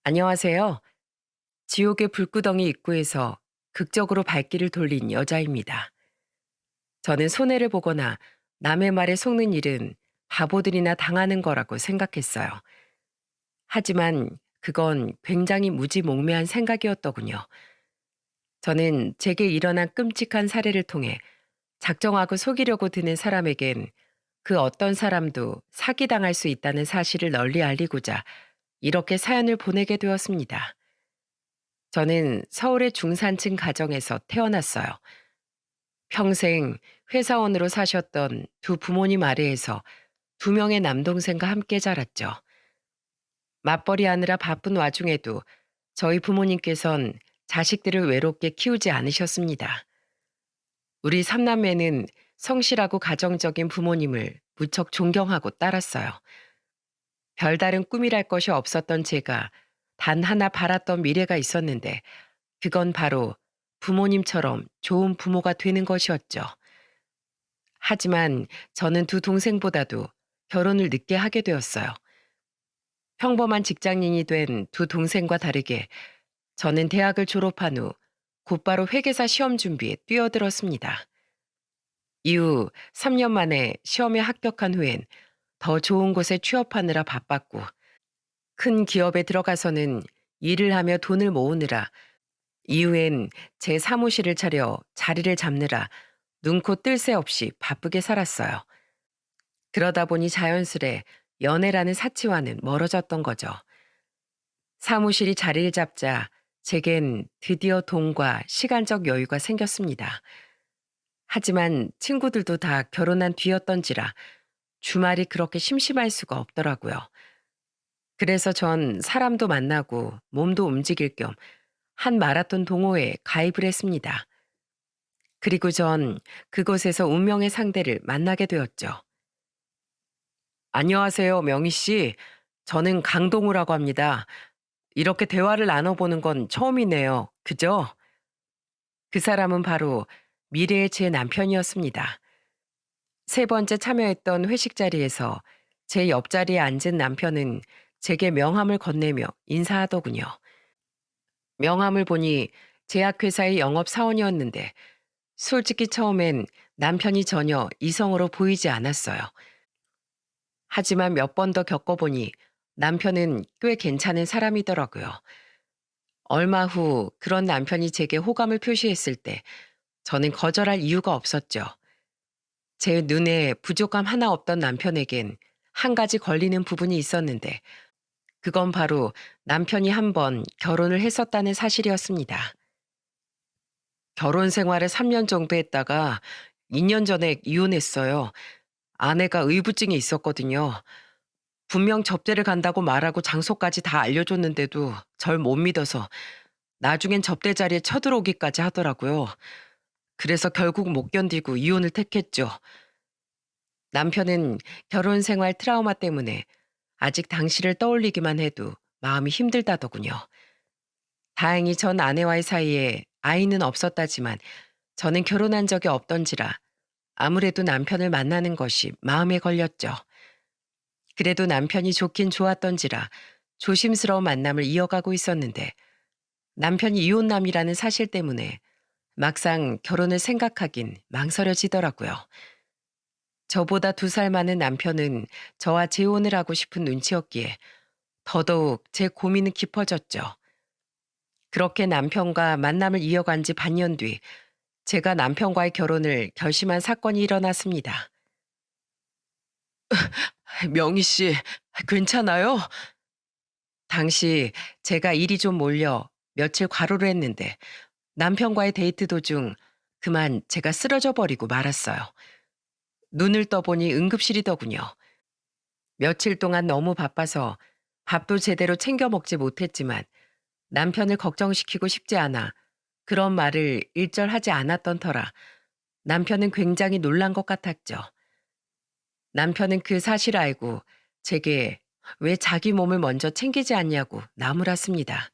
안녕하세요. 지옥의 불구덩이 입구에서 극적으로 발길을 돌린 여자입니다. 저는 손해를 보거나 남의 말에 속는 일은 바보들이나 당하는 거라고 생각했어요. 하지만 그건 굉장히 무지몽매한 생각이었더군요. 저는 제게 일어난 끔찍한 사례를 통해 작정하고 속이려고 드는 사람에겐 그 어떤 사람도 사기당할 수 있다는 사실을 널리 알리고자 이렇게 사연을 보내게 되었습니다. 저는 서울의 중산층 가정에서 태어났어요. 평생 회사원으로 사셨던 두 부모님 아래에서 두 명의 남동생과 함께 자랐죠. 맞벌이 하느라 바쁜 와중에도 저희 부모님께선 자식들을 외롭게 키우지 않으셨습니다. 우리 삼남매는 성실하고 가정적인 부모님을 무척 존경하고 따랐어요. 별다른 꿈이랄 것이 없었던 제가 단 하나 바랐던 미래가 있었는데 그건 바로 부모님처럼 좋은 부모가 되는 것이었죠. 하지만 저는 두 동생보다도 결혼을 늦게 하게 되었어요. 평범한 직장인이 된 두 동생과 다르게 저는 대학을 졸업한 후 곧바로 회계사 시험 준비에 뛰어들었습니다. 이후 3년 만에 시험에 합격한 후엔 더 좋은 곳에 취업하느라 바빴고 큰 기업에 들어가서는 일을 하며 돈을 모으느라 이후엔 제 사무실을 차려 자리를 잡느라 눈코 뜰 새 없이 바쁘게 살았어요. 그러다 보니 자연스레 연애라는 사치와는 멀어졌던 거죠. 사무실이 자리를 잡자 제겐 드디어 돈과 시간적 여유가 생겼습니다. 하지만 친구들도 다 결혼한 뒤였던지라 주말이 그렇게 심심할 수가 없더라고요. 그래서 전 사람도 만나고 몸도 움직일 겸 한 마라톤 동호회에 가입을 했습니다. 그리고 전 그곳에서 운명의 상대를 만나게 되었죠. 안녕하세요, 명희 씨. 저는 강동우라고 합니다. 이렇게 대화를 나눠보는 건 처음이네요. 그죠? 그 사람은 바로 미래의 제 남편이었습니다. 세 번째 참여했던 회식 자리에서 제 옆자리에 앉은 남편은 제게 명함을 건네며 인사하더군요. 명함을 보니 제약회사의 영업사원이었는데 솔직히 처음엔 남편이 전혀 이성으로 보이지 않았어요. 하지만 몇 번 더 겪어보니 남편은 꽤 괜찮은 사람이더라고요. 얼마 후 그런 남편이 제게 호감을 표시했을 때 저는 거절할 이유가 없었죠. 제 눈에 부족함 하나 없던 남편에겐 한 가지 걸리는 부분이 있었는데 그건 바로 남편이 한 번 결혼을 했었다는 사실이었습니다. 결혼 생활을 3년 정도 했다가 2년 전에 이혼했어요. 아내가 의부증이 있었거든요. 분명 접대를 간다고 말하고 장소까지 다 알려줬는데도 절 못 믿어서 나중엔 접대 자리에 쳐들어오기까지 하더라고요. 그래서 결국 못 견디고 이혼을 택했죠. 남편은 결혼 생활 트라우마 때문에 아직 당시를 떠올리기만 해도 마음이 힘들다더군요. 다행히 전 아내와의 사이에 아이는 없었다지만 저는 결혼한 적이 없던지라 아무래도 남편을 만나는 것이 마음에 걸렸죠. 그래도 남편이 좋긴 좋았던지라 조심스러운 만남을 이어가고 있었는데 남편이 이혼남이라는 사실 때문에 막상 결혼을 생각하긴 망설여지더라고요. 저보다 2살 많은 남편은 저와 재혼을 하고 싶은 눈치였기에 더더욱 제 고민은 깊어졌죠. 그렇게 남편과 만남을 이어간 지 반년 뒤 제가 남편과의 결혼을 결심한 사건이 일어났습니다. 명희 씨, 괜찮아요? 당시 제가 일이 좀 몰려 며칠 과로를 했는데 남편과의 데이트 도중 그만 제가 쓰러져 버리고 말았어요. 눈을 떠보니 응급실이더군요. 며칠 동안 너무 바빠서 밥도 제대로 챙겨 먹지 못했지만 남편을 걱정시키고 싶지 않아 그런 말을 일절하지 않았던 터라 남편은 굉장히 놀란 것 같았죠. 남편은 그 사실을 알고 제게 왜 자기 몸을 먼저 챙기지 않냐고 나무랐습니다.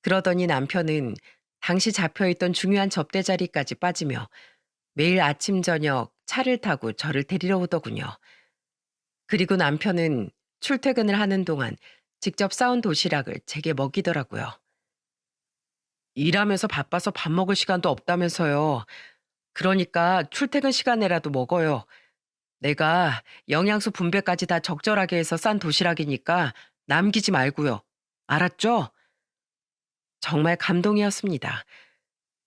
그러더니 남편은 당시 잡혀있던 중요한 접대 자리까지 빠지며 매일 아침 저녁 차를 타고 저를 데리러 오더군요. 그리고 남편은 출퇴근을 하는 동안 직접 싸온 도시락을 제게 먹이더라고요. 일하면서 바빠서 밥 먹을 시간도 없다면서요. 그러니까 출퇴근 시간에라도 먹어요. 내가 영양소 분배까지 다 적절하게 해서 싼 도시락이니까 남기지 말고요. 알았죠? 정말 감동이었습니다.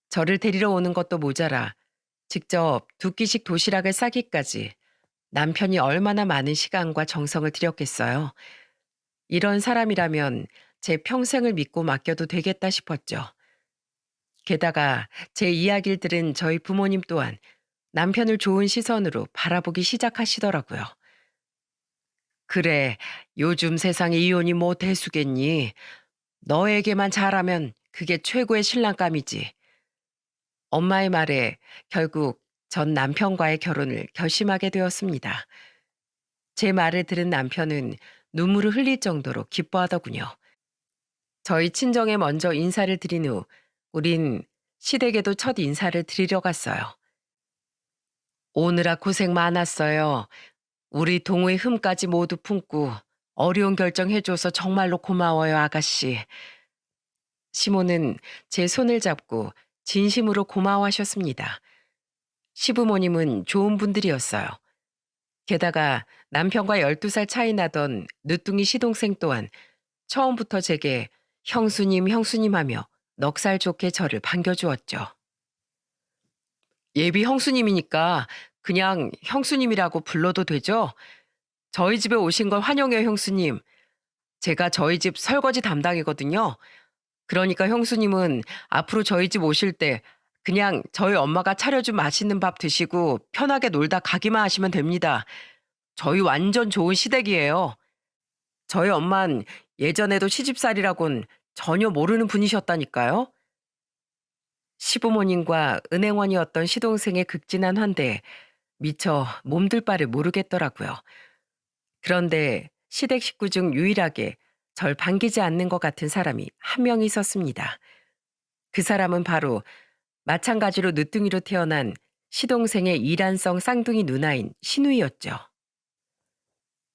저를 데리러 오는 것도 모자라 직접 두 끼씩 도시락을 싸기까지 남편이 얼마나 많은 시간과 정성을 들였겠어요. 이런 사람이라면 제 평생을 믿고 맡겨도 되겠다 싶었죠. 게다가 제 이야기를 들은 저희 부모님 또한 남편을 좋은 시선으로 바라보기 시작하시더라고요. 그래, 요즘 세상에 이혼이 뭐 대수겠니? 너에게만 잘하면 그게 최고의 신랑감이지. 엄마의 말에 결국 전 남편과의 결혼을 결심하게 되었습니다. 제 말을 들은 남편은 눈물을 흘릴 정도로 기뻐하더군요. 저희 친정에 먼저 인사를 드린 후 우린 시댁에도 첫 인사를 드리러 갔어요. 오느라 고생 많았어요. 우리 동우의 흠까지 모두 품고 어려운 결정 해줘서 정말로 고마워요, 아가씨. 시모는 제 손을 잡고 진심으로 고마워하셨습니다. 시부모님은 좋은 분들이었어요. 게다가 남편과 12살 차이 나던 늦둥이 시동생 또한 처음부터 제게 형수님, 형수님 하며 넉살 좋게 저를 반겨주었죠. 예비 형수님이니까 그냥 형수님이라고 불러도 되죠? 저희 집에 오신 걸 환영해요, 형수님. 제가 저희 집 설거지 담당이거든요. 그러니까 형수님은 앞으로 저희 집 오실 때 그냥 저희 엄마가 차려준 맛있는 밥 드시고 편하게 놀다 가기만 하시면 됩니다. 저희 완전 좋은 시댁이에요. 저희 엄만 예전에도 시집살이라곤 전혀 모르는 분이셨다니까요. 시부모님과 은행원이었던 시동생의 극진한 환대에 미처 몸둘 바를 모르겠더라고요. 그런데 시댁 식구 중 유일하게 절 반기지 않는 것 같은 사람이 한 명 있었습니다. 그 사람은 바로 마찬가지로 늦둥이로 태어난 시동생의 이란성 쌍둥이 누나인 신우이였죠.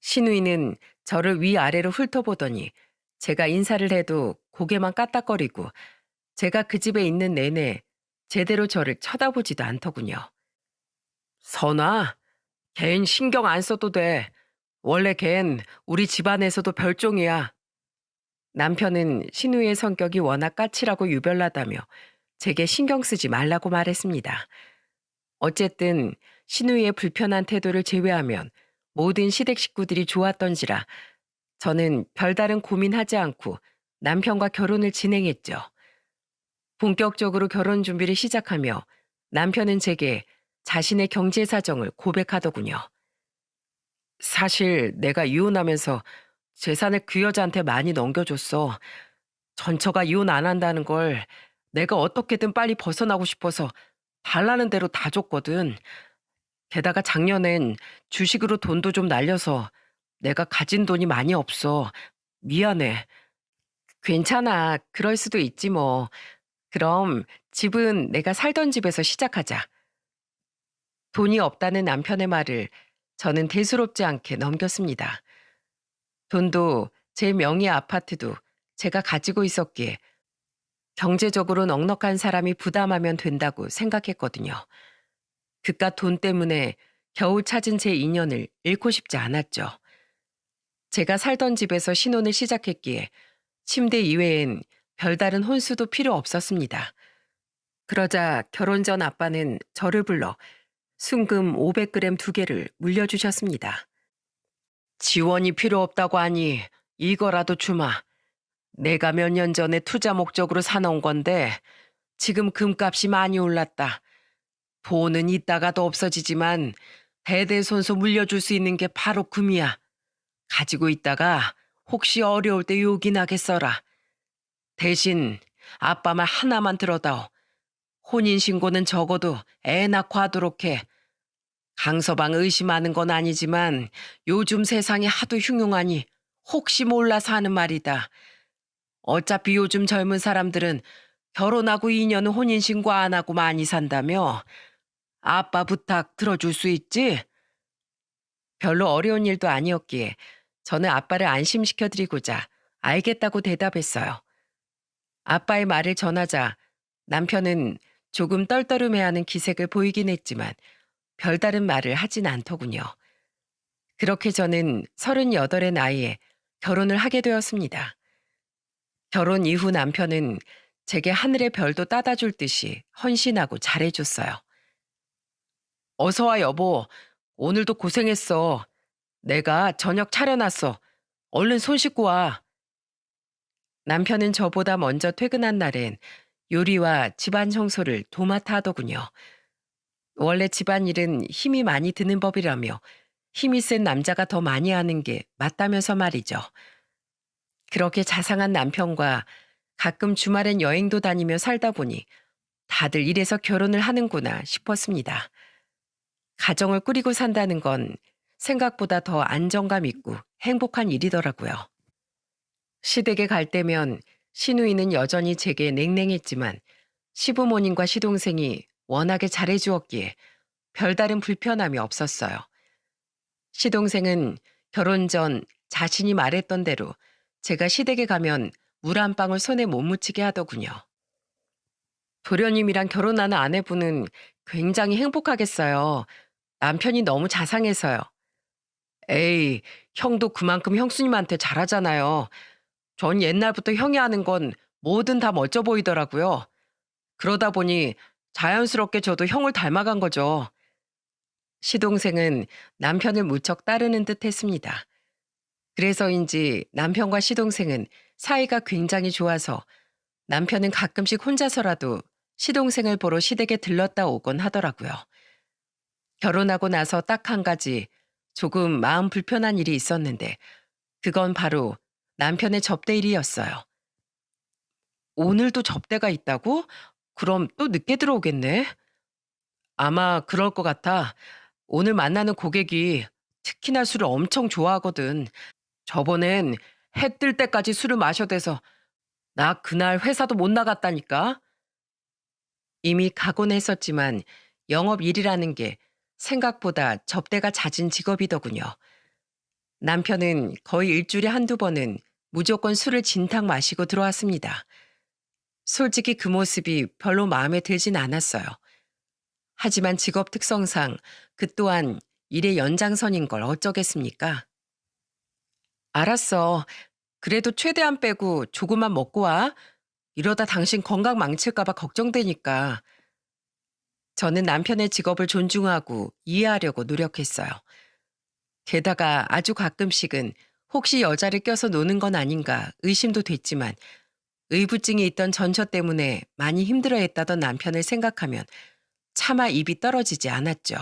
신우이는 저를 위아래로 훑어보더니 제가 인사를 해도 고개만 까딱거리고 제가 그 집에 있는 내내 제대로 저를 쳐다보지도 않더군요. 선아, 걘 신경 안 써도 돼. 원래 걘 우리 집안에서도 별종이야. 남편은 신우의 성격이 워낙 까칠하고 유별나다며 제게 신경 쓰지 말라고 말했습니다. 어쨌든 신우의 불편한 태도를 제외하면 모든 시댁 식구들이 좋았던지라 저는 별다른 고민하지 않고 남편과 결혼을 진행했죠. 본격적으로 결혼 준비를 시작하며 남편은 제게 자신의 경제 사정을 고백하더군요. 사실 내가 이혼하면서 재산을 그 여자한테 많이 넘겨줬어. 전처가 이혼 안 한다는 걸 내가 어떻게든 빨리 벗어나고 싶어서 달라는 대로 다 줬거든. 게다가 작년엔 주식으로 돈도 좀 날려서 내가 가진 돈이 많이 없어. 미안해. 괜찮아. 그럴 수도 있지 뭐. 그럼 집은 내가 살던 집에서 시작하자. 돈이 없다는 남편의 말을 저는 대수롭지 않게 넘겼습니다. 돈도 제 명의 아파트도 제가 가지고 있었기에 경제적으로 넉넉한 사람이 부담하면 된다고 생각했거든요. 그깟 돈 때문에 겨우 찾은 제 인연을 잃고 싶지 않았죠. 제가 살던 집에서 신혼을 시작했기에 침대 이외엔 별다른 혼수도 필요 없었습니다. 그러자 결혼 전 아빠는 저를 불러 순금 500g 2개를 물려주셨습니다. 지원이 필요 없다고 하니 이거라도 주마. 내가 몇 년 전에 투자 목적으로 사놓은 건데 지금 금값이 많이 올랐다. 돈은 있다가도 없어지지만 대대손손 물려줄 수 있는 게 바로 금이야. 가지고 있다가 혹시 어려울 때 요긴하게 써라. 대신 아빠 말 하나만 들어다오. 혼인신고는 적어도 애 낳고 하도록 해. 강서방 의심하는 건 아니지만 요즘 세상이 하도 흉흉하니 혹시 몰라서 하는 말이다. 어차피 요즘 젊은 사람들은 결혼하고 2년은 혼인신고 안 하고 많이 산다며. 아빠 부탁 들어줄 수 있지? 별로 어려운 일도 아니었기에 저는 아빠를 안심시켜드리고자 알겠다고 대답했어요. 아빠의 말을 전하자 남편은 조금 떨떠름해하는 기색을 보이긴 했지만 별다른 말을 하진 않더군요. 그렇게 저는 38의 나이에 결혼을 하게 되었습니다. 결혼 이후 남편은 제게 하늘의 별도 따다 줄 듯이 헌신하고 잘해줬어요. 어서 와, 여보. 오늘도 고생했어. 내가 저녁 차려놨어. 얼른 손 씻고 와. 남편은 저보다 먼저 퇴근한 날엔 요리와 집안 청소를 도맡아 하더군요. 원래 집안일은 힘이 많이 드는 법이라며 힘이 센 남자가 더 많이 하는 게 맞다면서 말이죠. 그렇게 자상한 남편과 가끔 주말엔 여행도 다니며 살다 보니 다들 이래서 결혼을 하는구나 싶었습니다. 가정을 꾸리고 산다는 건 생각보다 더 안정감 있고 행복한 일이더라고요. 시댁에 갈 때면 시누이는 여전히 제게 냉랭했지만 시부모님과 시동생이 워낙에 잘해주었기에 별다른 불편함이 없었어요. 시동생은 결혼 전 자신이 말했던 대로 제가 시댁에 가면 물 한 방울 손에 못 묻히게 하더군요. 도련님이랑 결혼하는 아내분은 굉장히 행복하겠어요. 남편이 너무 자상해서요. 에이, 형도 그만큼 형수님한테 잘하잖아요. 전 옛날부터 형이 하는 건 뭐든 다 멋져 보이더라고요. 그러다 보니 자연스럽게 저도 형을 닮아간 거죠. 시동생은 남편을 무척 따르는 듯 했습니다. 그래서인지 남편과 시동생은 사이가 굉장히 좋아서 남편은 가끔씩 혼자서라도 시동생을 보러 시댁에 들렀다 오곤 하더라고요. 결혼하고 나서 딱 한 가지 조금 마음 불편한 일이 있었는데 그건 바로 남편의 접대일이었어요. 오늘도 접대가 있다고? 그럼 또 늦게 들어오겠네? 아마 그럴 것 같아. 오늘 만나는 고객이 특히나 술을 엄청 좋아하거든. 저번엔 해 뜰 때까지 술을 마셔대서 나 그날 회사도 못 나갔다니까. 이미 가곤 했었지만 영업일이라는 게 생각보다 접대가 잦은 직업이더군요. 남편은 거의 일주일에 한두 번은 무조건 술을 진탕 마시고 들어왔습니다. 솔직히 그 모습이 별로 마음에 들진 않았어요. 하지만 직업 특성상 그 또한 일의 연장선인 걸 어쩌겠습니까? 알았어. 그래도 최대한 빼고 조금만 먹고 와. 이러다 당신 건강 망칠까봐 걱정되니까. 저는 남편의 직업을 존중하고 이해하려고 노력했어요. 게다가 아주 가끔씩은 혹시 여자를 껴서 노는 건 아닌가 의심도 됐지만 의부증이 있던 전처 때문에 많이 힘들어했다던 남편을 생각하면 차마 입이 떨어지지 않았죠.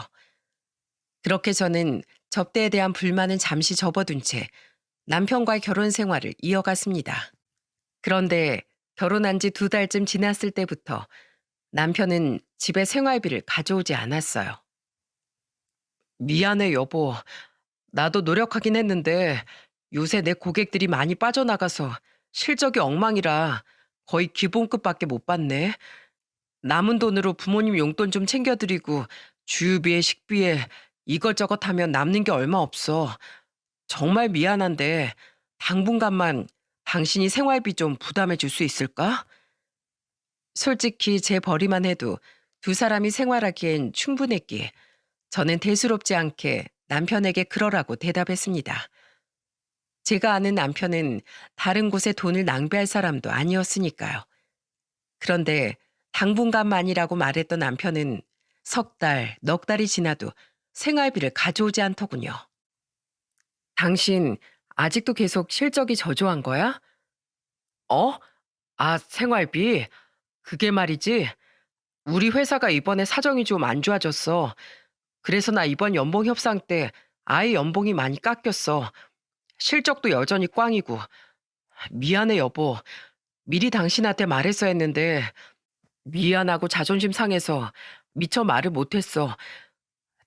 그렇게 저는 접대에 대한 불만은 잠시 접어둔 채 남편과의 결혼 생활을 이어갔습니다. 그런데 결혼한 지 2달쯤 지났을 때부터 남편은 집에 생활비를 가져오지 않았어요. 미안해, 여보. 나도 노력하긴 했는데 요새 내 고객들이 많이 빠져나가서 실적이 엉망이라 거의 기본급밖에 못 받네. 남은 돈으로 부모님 용돈 좀 챙겨드리고 주유비에 식비에 이것저것 하면 남는 게 얼마 없어. 정말 미안한데 당분간만 당신이 생활비 좀 부담해 줄 수 있을까? 솔직히 제 벌이만 해도 두 사람이 생활하기엔 충분했기에 저는 대수롭지 않게 남편에게 그러라고 대답했습니다. 제가 아는 남편은 다른 곳에 돈을 낭비할 사람도 아니었으니까요. 그런데 당분간만이라고 말했던 남편은 석 달, 넉 달이 지나도 생활비를 가져오지 않더군요. 당신 아직도 계속 실적이 저조한 거야? 어? 아, 생활비? 그게 말이지. 우리 회사가 이번에 사정이 좀 안 좋아졌어. 그래서 나 이번 연봉 협상 때 아예 연봉이 많이 깎였어. 실적도 여전히 꽝이고. 미안해, 여보. 미리 당신한테 말했어야 했는데 미안하고 자존심 상해서 미처 말을 못했어.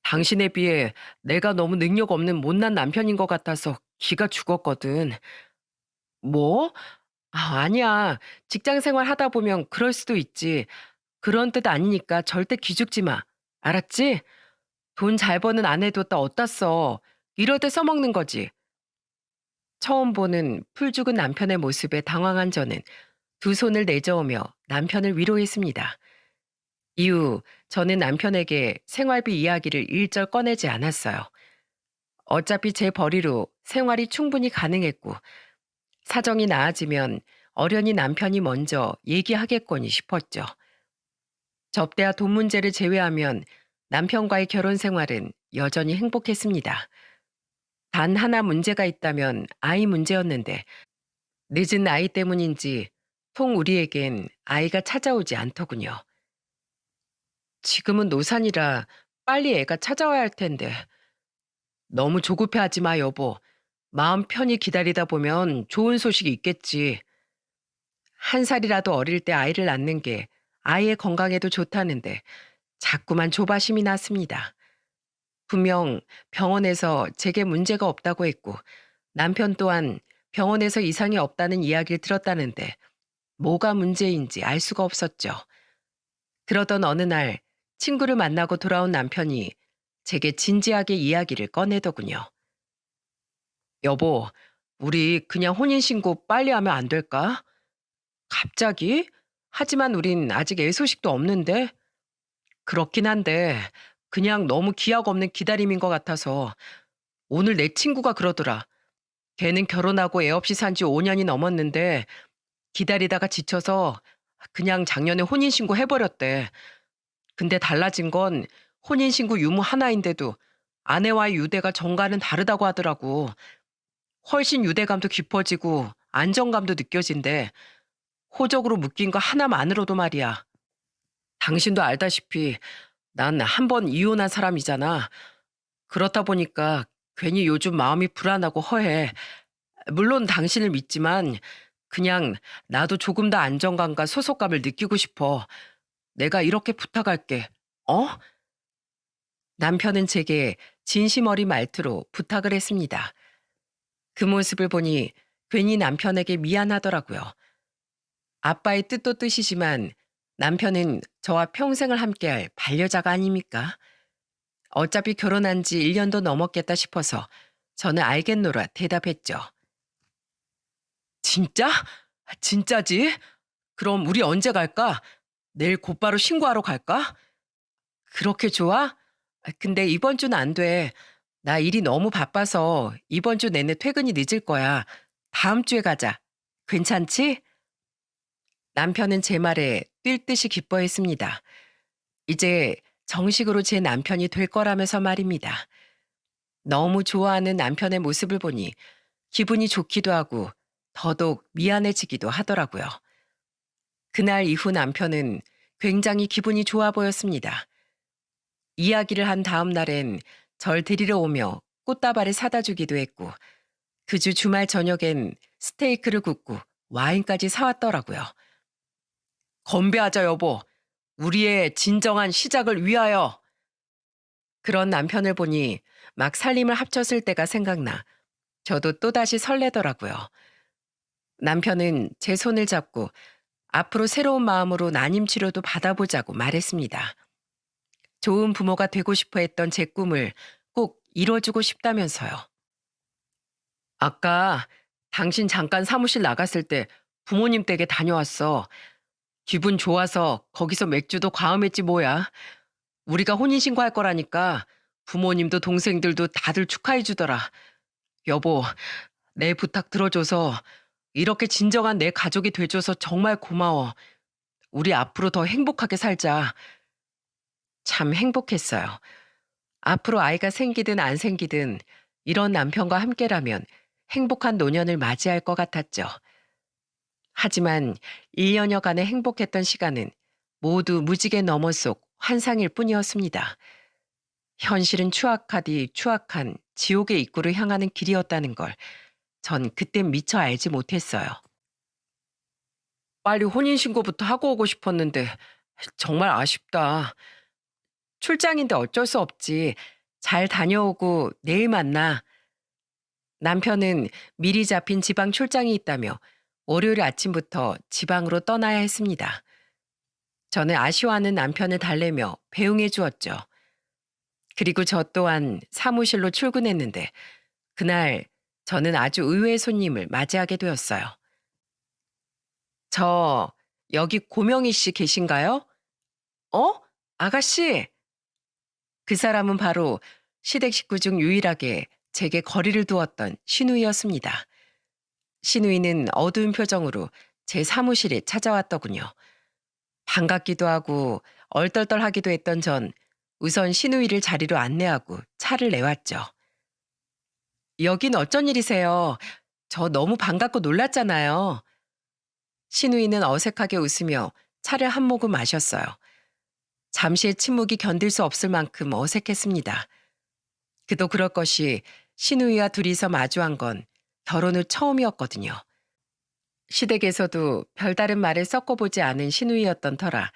당신에 비해 내가 너무 능력 없는 못난 남편인 것 같아서 기가 죽었거든. 뭐? 아, 아니야. 직장 생활 하다 보면 그럴 수도 있지. 그런 뜻 아니니까 절대 기죽지 마. 알았지? 돈 잘 버는 아내 뒀다 어디다 써. 이럴 때 써먹는 거지. 처음 보는 풀 죽은 남편의 모습에 당황한 저는 두 손을 내저으며 남편을 위로했습니다. 이후 저는 남편에게 생활비 이야기를 일절 꺼내지 않았어요. 어차피 제 벌이로 생활이 충분히 가능했고 사정이 나아지면 어련히 남편이 먼저 얘기하겠거니 싶었죠. 접대와 돈 문제를 제외하면 남편과의 결혼 생활은 여전히 행복했습니다. 단 하나 문제가 있다면 아이 문제였는데 늦은 나이 때문인지 통 우리에겐 아이가 찾아오지 않더군요. 지금은 노산이라 빨리 애가 찾아와야 할 텐데 너무 조급해하지 마 여보. 마음 편히 기다리다 보면 좋은 소식이 있겠지. 한 살이라도 어릴 때 아이를 낳는 게 아이의 건강에도 좋다는데 자꾸만 조바심이 났습니다. 분명 병원에서 제게 문제가 없다고 했고 남편 또한 병원에서 이상이 없다는 이야기를 들었다는데 뭐가 문제인지 알 수가 없었죠. 그러던 어느 날 친구를 만나고 돌아온 남편이 제게 진지하게 이야기를 꺼내더군요. 여보, 우리 그냥 혼인신고 빨리 하면 안 될까? 갑자기? 하지만 우린 아직 애 소식도 없는데? 그렇긴 한데, 그냥 너무 기약 없는 기다림인 것 같아서 오늘 내 친구가 그러더라. 걔는 결혼하고 애 없이 산지 5년이 넘었는데 기다리다가 지쳐서 그냥 작년에 혼인신고 해버렸대. 근데 달라진 건 혼인신고 유무 하나인데도 아내와의 유대가 정과는 다르다고 하더라고. 훨씬 유대감도 깊어지고 안정감도 느껴진대. 호적으로 묶인 거 하나만으로도 말이야. 당신도 알다시피 난 한 번 이혼한 사람이잖아. 그렇다 보니까 괜히 요즘 마음이 불안하고 허해. 물론 당신을 믿지만 그냥 나도 조금 더 안정감과 소속감을 느끼고 싶어. 내가 이렇게 부탁할게. 어? 남편은 제게 진심 어린 말투로 부탁을 했습니다. 그 모습을 보니 괜히 남편에게 미안하더라고요. 아빠의 뜻도 뜻이지만 남편은 저와 평생을 함께할 반려자가 아닙니까? 어차피 결혼한 지 1년도 넘었겠다 싶어서 저는 알겠노라 대답했죠. 진짜? 진짜지? 그럼 우리 언제 갈까? 내일 곧바로 신고하러 갈까? 그렇게 좋아? 근데 이번 주는 안 돼. 나 일이 너무 바빠서 이번 주 내내 퇴근이 늦을 거야. 다음 주에 가자. 괜찮지? 남편은 제 말에 뛸 듯이 기뻐했습니다. 이제 정식으로 제 남편이 될 거라면서 말입니다. 너무 좋아하는 남편의 모습을 보니 기분이 좋기도 하고 더더욱 미안해지기도 하더라고요. 그날 이후 남편은 굉장히 기분이 좋아 보였습니다. 이야기를 한 다음 날엔 절 데리러 오며 꽃다발을 사다 주기도 했고 그 주 주말 저녁엔 스테이크를 굽고 와인까지 사왔더라고요. 건배하자 여보. 우리의 진정한 시작을 위하여. 그런 남편을 보니 막 살림을 합쳤을 때가 생각나 저도 또다시 설레더라고요. 남편은 제 손을 잡고 앞으로 새로운 마음으로 난임 치료도 받아보자고 말했습니다. 좋은 부모가 되고 싶어 했던 제 꿈을 꼭 이뤄주고 싶다면서요. 아까 당신 잠깐 사무실 나갔을 때 부모님 댁에 다녀왔어. 기분 좋아서 거기서 맥주도 과음했지 뭐야. 우리가 혼인신고할 거라니까 부모님도 동생들도 다들 축하해 주더라. 여보, 내 부탁 들어줘서 이렇게 진정한 내 가족이 돼줘서 정말 고마워. 우리 앞으로 더 행복하게 살자. 참 행복했어요. 앞으로 아이가 생기든 안 생기든 이런 남편과 함께라면 행복한 노년을 맞이할 것 같았죠. 하지만 1년여간의 행복했던 시간은 모두 무지개 너머 속 환상일 뿐이었습니다. 현실은 추악하디 추악한 지옥의 입구를 향하는 길이었다는 걸 전 그땐 미처 알지 못했어요. 빨리 혼인신고부터 하고 오고 싶었는데 정말 아쉽다. 출장인데 어쩔 수 없지. 잘 다녀오고 내일 만나. 남편은 미리 잡힌 지방 출장이 있다며 월요일 아침부터 지방으로 떠나야 했습니다. 저는 아쉬워하는 남편을 달래며 배웅해 주었죠. 그리고 저 또한 사무실로 출근했는데 그날 저는 아주 의외의 손님을 맞이하게 되었어요. 저, 여기 고명희 씨 계신가요? 어? 아가씨! 그 사람은 바로 시댁 식구 중 유일하게 제게 거리를 두었던 신우이였습니다. 신우이는 어두운 표정으로 제 사무실에 찾아왔더군요. 반갑기도 하고 얼떨떨하기도 했던 전 우선 신우이를 자리로 안내하고 차를 내왔죠. 여긴 어쩐 일이세요? 저 너무 반갑고 놀랐잖아요. 신우이는 어색하게 웃으며 차를 한 모금 마셨어요. 잠시의 침묵이 견딜 수 없을 만큼 어색했습니다. 그도 그럴 것이 신우이와 둘이서 마주한 건 결혼 후 처음이었거든요. 시댁에서도 별다른 말을 섞어보지 않은 신우이였던 터라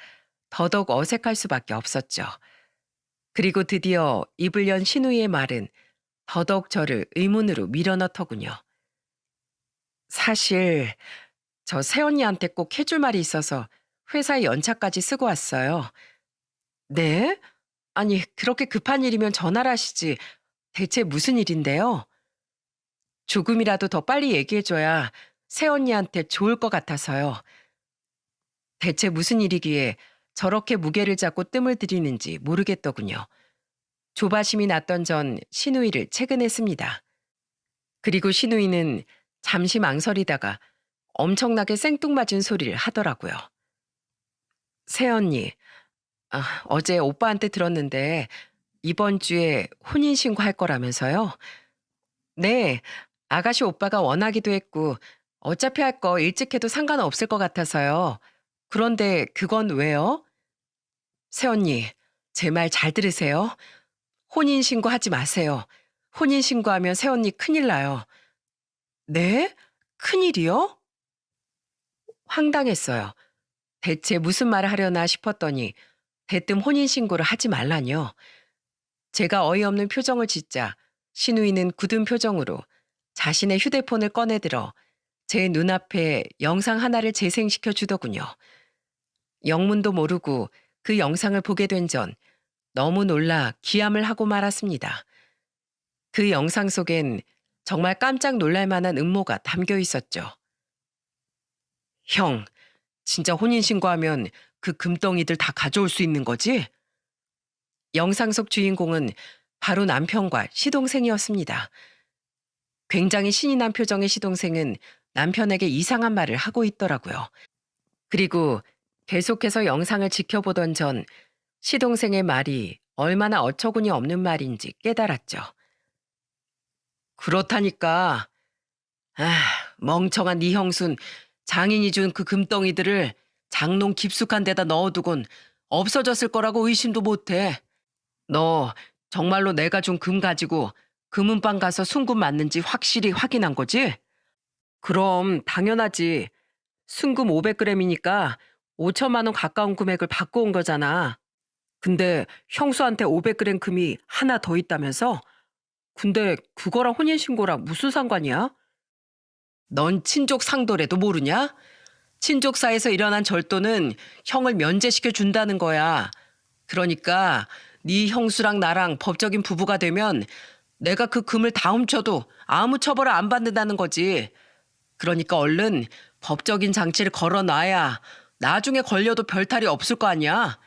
더더욱 어색할 수밖에 없었죠. 그리고 드디어 입을 연 신우이의 말은 더더욱 저를 의문으로 밀어넣더군요. 사실 저 새언니한테 꼭 해줄 말이 있어서 회사에 연차까지 쓰고 왔어요. 네? 아니, 그렇게 급한 일이면 전화를 하시지. 대체 무슨 일인데요? 조금이라도 더 빨리 얘기해줘야 새언니한테 좋을 것 같아서요. 대체 무슨 일이기에 저렇게 무게를 잡고 뜸을 들이는지 모르겠더군요. 조바심이 났던 전 신우이를 채근했습니다. 그리고 신우이는 잠시 망설이다가 엄청나게 생뚱맞은 소리를 하더라고요. 새언니, 어제 오빠한테 들었는데 이번 주에 혼인신고 할 거라면서요? 네, 아가씨 오빠가 원하기도 했고 어차피 할 거 일찍 해도 상관없을 것 같아서요. 그런데 그건 왜요? 새언니, 제 말 잘 들으세요. 혼인신고 하지 마세요. 혼인신고하면 새언니 큰일 나요. 네? 큰일이요? 황당했어요. 대체 무슨 말을 하려나 싶었더니 대뜸 혼인신고를 하지 말라뇨. 제가 어이없는 표정을 짓자 신우이는 굳은 표정으로 자신의 휴대폰을 꺼내들어 제 눈앞에 영상 하나를 재생시켜 주더군요. 영문도 모르고 그 영상을 보게 된 전 너무 놀라 기함을 하고 말았습니다. 그 영상 속엔 정말 깜짝 놀랄 만한 음모가 담겨 있었죠. 형, 진짜 혼인신고하면 그 금덩이들 다 가져올 수 있는 거지? 영상 속 주인공은 바로 남편과 시동생이었습니다. 굉장히 신이 난 표정의 시동생은 남편에게 이상한 말을 하고 있더라고요. 그리고 계속해서 영상을 지켜보던 전 시동생의 말이 얼마나 어처구니 없는 말인지 깨달았죠. 그렇다니까. 아, 멍청한 네 형순 장인이 준 그 금덩이들을 장롱 깊숙한 데다 넣어두곤 없어졌을 거라고 의심도 못해. 너 정말로 내가 준 금 가지고 금은방 가서 순금 맞는지 확실히 확인한 거지? 그럼 당연하지. 순금 500g이니까 5천만 원 가까운 금액을 받고 온 거잖아. 근데 형수한테 500g 금이 하나 더 있다면서? 근데 그거랑 혼인신고랑 무슨 상관이야? 넌 친족 상도래도 모르냐? 친족사에서 일어난 절도는 형을 면제시켜 준다는 거야. 그러니까 네 형수랑 나랑 법적인 부부가 되면 내가 그 금을 다 훔쳐도 아무 처벌을 안 받는다는 거지. 그러니까 얼른 법적인 장치를 걸어놔야 나중에 걸려도 별탈이 없을 거 아니야.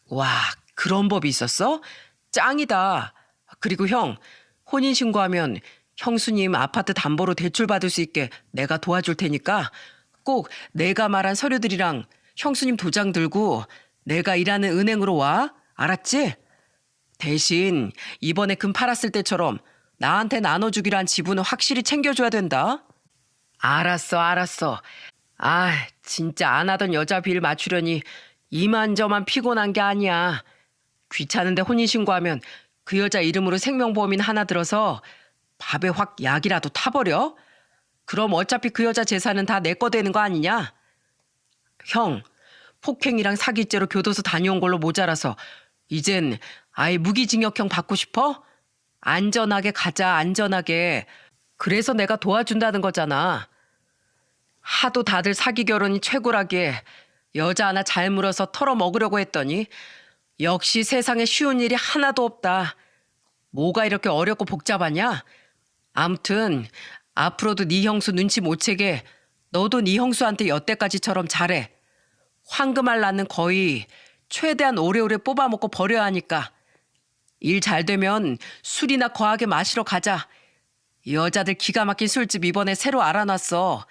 와, 그런 법이 있었어? 짱이다. 그리고 형, 혼인신고하면 형수님 아파트 담보로 대출 받을 수 있게 내가 도와줄 테니까 꼭 내가 말한 서류들이랑 형수님 도장 들고 내가 일하는 은행으로 와. 알았지? 대신 이번에 금 팔았을 때처럼 나한테 나눠주기로 한 지분은 확실히 챙겨줘야 된다. 알았어, 알았어. 아, 진짜 안 하던 여자 비를 맞추려니 이만저만 피곤한 게 아니야. 귀찮은데 혼인신고하면 그 여자 이름으로 생명보험인 하나 들어서 밥에 확 약이라도 타버려? 그럼 어차피 그 여자 재산은 다 내 거 되는 거 아니냐? 형, 폭행이랑 사기죄로 교도소 다녀온 걸로 모자라서 이젠 아예 무기징역형 받고 싶어? 안전하게 가자, 안전하게. 그래서 내가 도와준다는 거잖아. 하도 다들 사기 결혼이 최고라기에 여자 하나 잘 물어서 털어먹으려고 했더니 역시 세상에 쉬운 일이 하나도 없다. 뭐가 이렇게 어렵고 복잡하냐? 암튼 앞으로도 네 형수 눈치 못 채게 너도 네 형수한테 여태까지처럼 잘해. 황금알 낳는 거의 최대한 오래오래 뽑아먹고 버려야 하니까 일 잘 되면 술이나 거하게 마시러 가자. 여자들 기가 막힌 술집 이번에 새로 알아놨어.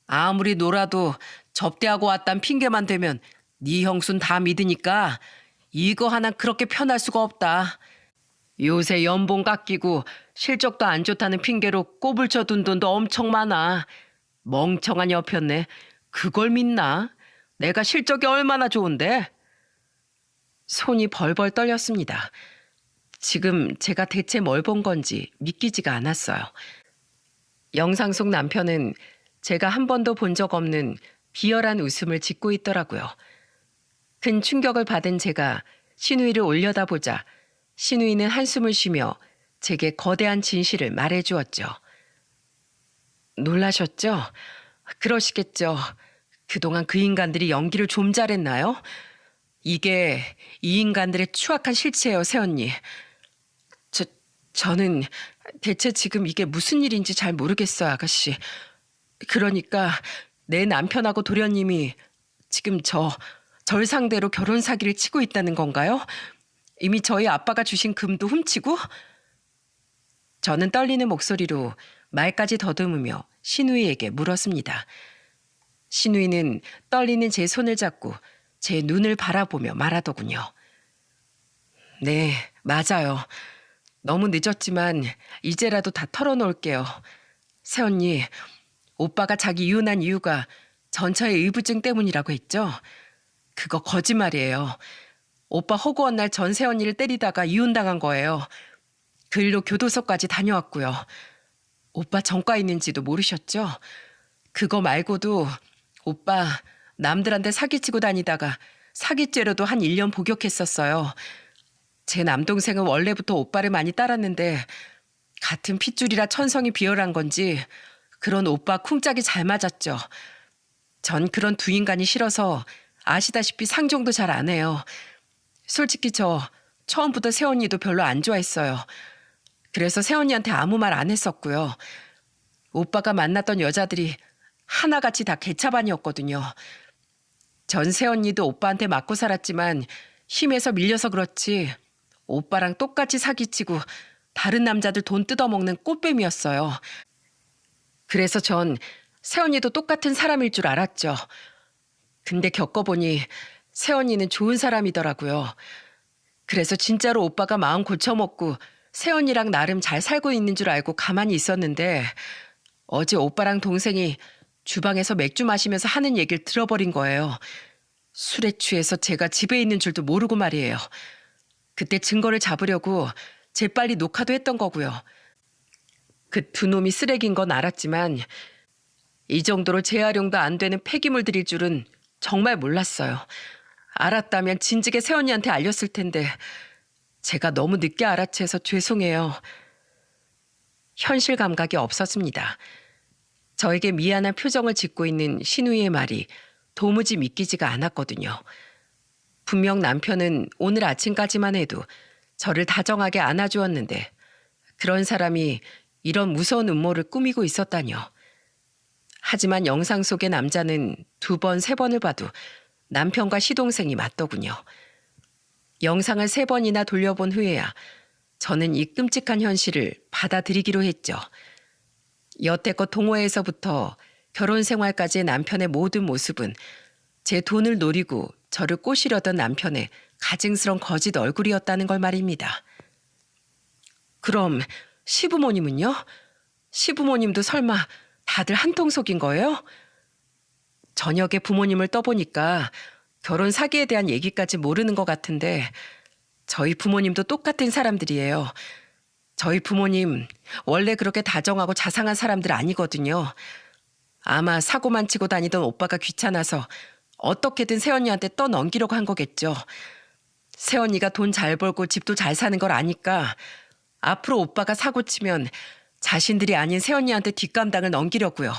아무리 놀아도 접대하고 왔단 핑계만 대면 네 형수는 다 믿으니까 이거 하나 그렇게 편할 수가 없다. 요새 연봉 깎이고 실적도 안 좋다는 핑계로 꼬불 쳐둔 돈도 엄청 많아. 멍청한 여편네. 그걸 믿나? 내가 실적이 얼마나 좋은데? 손이 벌벌 떨렸습니다. 지금 제가 대체 뭘 본 건지 믿기지가 않았어요. 영상 속 남편은 제가 한 번도 본 적 없는 비열한 웃음을 짓고 있더라고요. 큰 충격을 받은 제가 신우이를 올려다보자 신우이는 한숨을 쉬며 제게 거대한 진실을 말해주었죠. 놀라셨죠? 그러시겠죠. 그동안 그 인간들이 연기를 좀 잘했나요? 이게 이 인간들의 추악한 실체예요, 새언니. 저는 대체 지금 이게 무슨 일인지 잘 모르겠어요, 아가씨. 그러니까 내 남편하고 도련님이 지금 절 상대로 결혼 사기를 치고 있다는 건가요? 이미 저희 아빠가 주신 금도 훔치고? 저는 떨리는 목소리로 말까지 더듬으며 신우이에게 물었습니다. 신우이는 떨리는 제 손을 잡고 제 눈을 바라보며 말하더군요. 네, 맞아요. 너무 늦었지만 이제라도 다 털어놓을게요. 새언니, 오빠가 자기 이혼한 이유가 전처의 의부증 때문이라고 했죠? 그거 거짓말이에요. 오빠 허구한 날 전 새언니를 때리다가 이혼당한 거예요. 그 일로 교도소까지 다녀왔고요. 오빠 전과 있는지도 모르셨죠? 그거 말고도 오빠 남들한테 사기치고 다니다가 사기죄로도 한 1년 복역했었어요. 제 남동생은 원래부터 오빠를 많이 따랐는데 같은 핏줄이라 천성이 비열한 건지 그런 오빠 쿵짝이 잘 맞았죠. 전 그런 두 인간이 싫어서 아시다시피 상종도 잘 안 해요. 솔직히 저 처음부터 새언니도 별로 안 좋아했어요. 그래서 새언니한테 아무 말 안 했었고요. 오빠가 만났던 여자들이 하나같이 다 개차반이었거든요. 전 새언니도 오빠한테 맞고 살았지만 힘에서 밀려서 그렇지 오빠랑 똑같이 사기치고 다른 남자들 돈 뜯어먹는 꽃뱀이었어요. 그래서 전 새언니도 똑같은 사람일 줄 알았죠. 근데 겪어보니 새언니는 좋은 사람이더라고요. 그래서 진짜로 오빠가 마음 고쳐먹고 새언니랑 나름 잘 살고 있는 줄 알고 가만히 있었는데 어제 오빠랑 동생이 주방에서 맥주 마시면서 하는 얘기를 들어버린 거예요. 술에 취해서 제가 집에 있는 줄도 모르고 말이에요. 그때 증거를 잡으려고 재빨리 녹화도 했던 거고요. 그 두 놈이 쓰레기인 건 알았지만 이 정도로 재활용도 안 되는 폐기물들일 줄은 정말 몰랐어요. 알았다면 진즉에 새언니한테 알렸을 텐데 제가 너무 늦게 알아채서 죄송해요. 현실 감각이 없었습니다. 저에게 미안한 표정을 짓고 있는 신우이의 말이 도무지 믿기지가 않았거든요. 분명 남편은 오늘 아침까지만 해도 저를 다정하게 안아주었는데 그런 사람이 이런 무서운 음모를 꾸미고 있었다뇨. 하지만 영상 속의 남자는 2번, 3번을 봐도 남편과 시동생이 맞더군요. 영상을 3번이나 돌려본 후에야 저는 이 끔찍한 현실을 받아들이기로 했죠. 여태껏 동호회에서부터 결혼 생활까지의 남편의 모든 모습은 제 돈을 노리고 저를 꼬시려던 남편의 가증스런 거짓 얼굴이었다는 걸 말입니다. 그럼 시부모님은요? 시부모님도 설마 다들 한통속인 거예요? 저녁에 부모님을 떠보니까 결혼 사기에 대한 얘기까지 모르는 것 같은데 저희 부모님도 똑같은 사람들이에요. 저희 부모님 원래 그렇게 다정하고 자상한 사람들 아니거든요. 아마 사고만 치고 다니던 오빠가 귀찮아서 어떻게든 새언니한테 떠넘기려고 한 거겠죠. 새언니가 돈 잘 벌고 집도 잘 사는 걸 아니까 앞으로 오빠가 사고 치면 자신들이 아닌 새언니한테 뒷감당을 넘기려고요.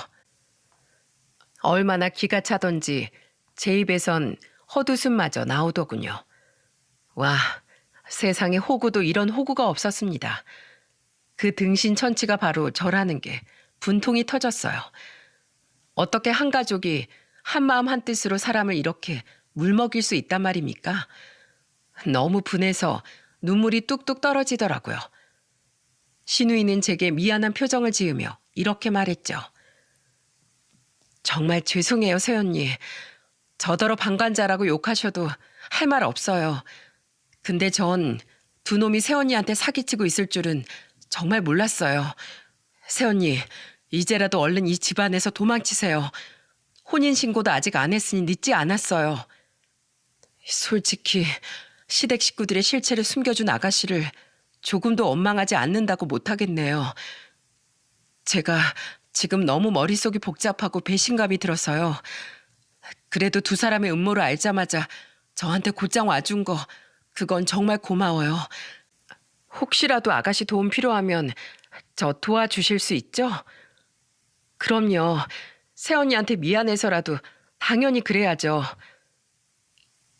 얼마나 기가 차던지 제 입에선 헛웃음마저 나오더군요. 와, 세상에 호구도 이런 호구가 없었습니다. 그 등신 천치가 바로 저라는 게 분통이 터졌어요. 어떻게 한 가족이 한마음 한뜻으로 사람을 이렇게 물먹일 수 있단 말입니까? 너무 분해서 눈물이 뚝뚝 떨어지더라고요. 신우이는 제게 미안한 표정을 지으며 이렇게 말했죠. 정말 죄송해요, 새언니. 저더러 방관자라고 욕하셔도 할 말 없어요. 근데 전 두 놈이 새언니한테 사기치고 있을 줄은 정말 몰랐어요. 새언니, 이제라도 얼른 이 집안에서 도망치세요. 혼인신고도 아직 안 했으니 늦지 않았어요. 솔직히 시댁 식구들의 실체를 숨겨준 아가씨를 조금도 원망하지 않는다고 못하겠네요. 제가 지금 너무 머릿속이 복잡하고 배신감이 들어서요. 그래도 두 사람의 음모를 알자마자 저한테 곧장 와준 거 그건 정말 고마워요. 혹시라도 아가씨 도움 필요하면 저 도와주실 수 있죠? 그럼요. 새언니한테 미안해서라도 당연히 그래야죠.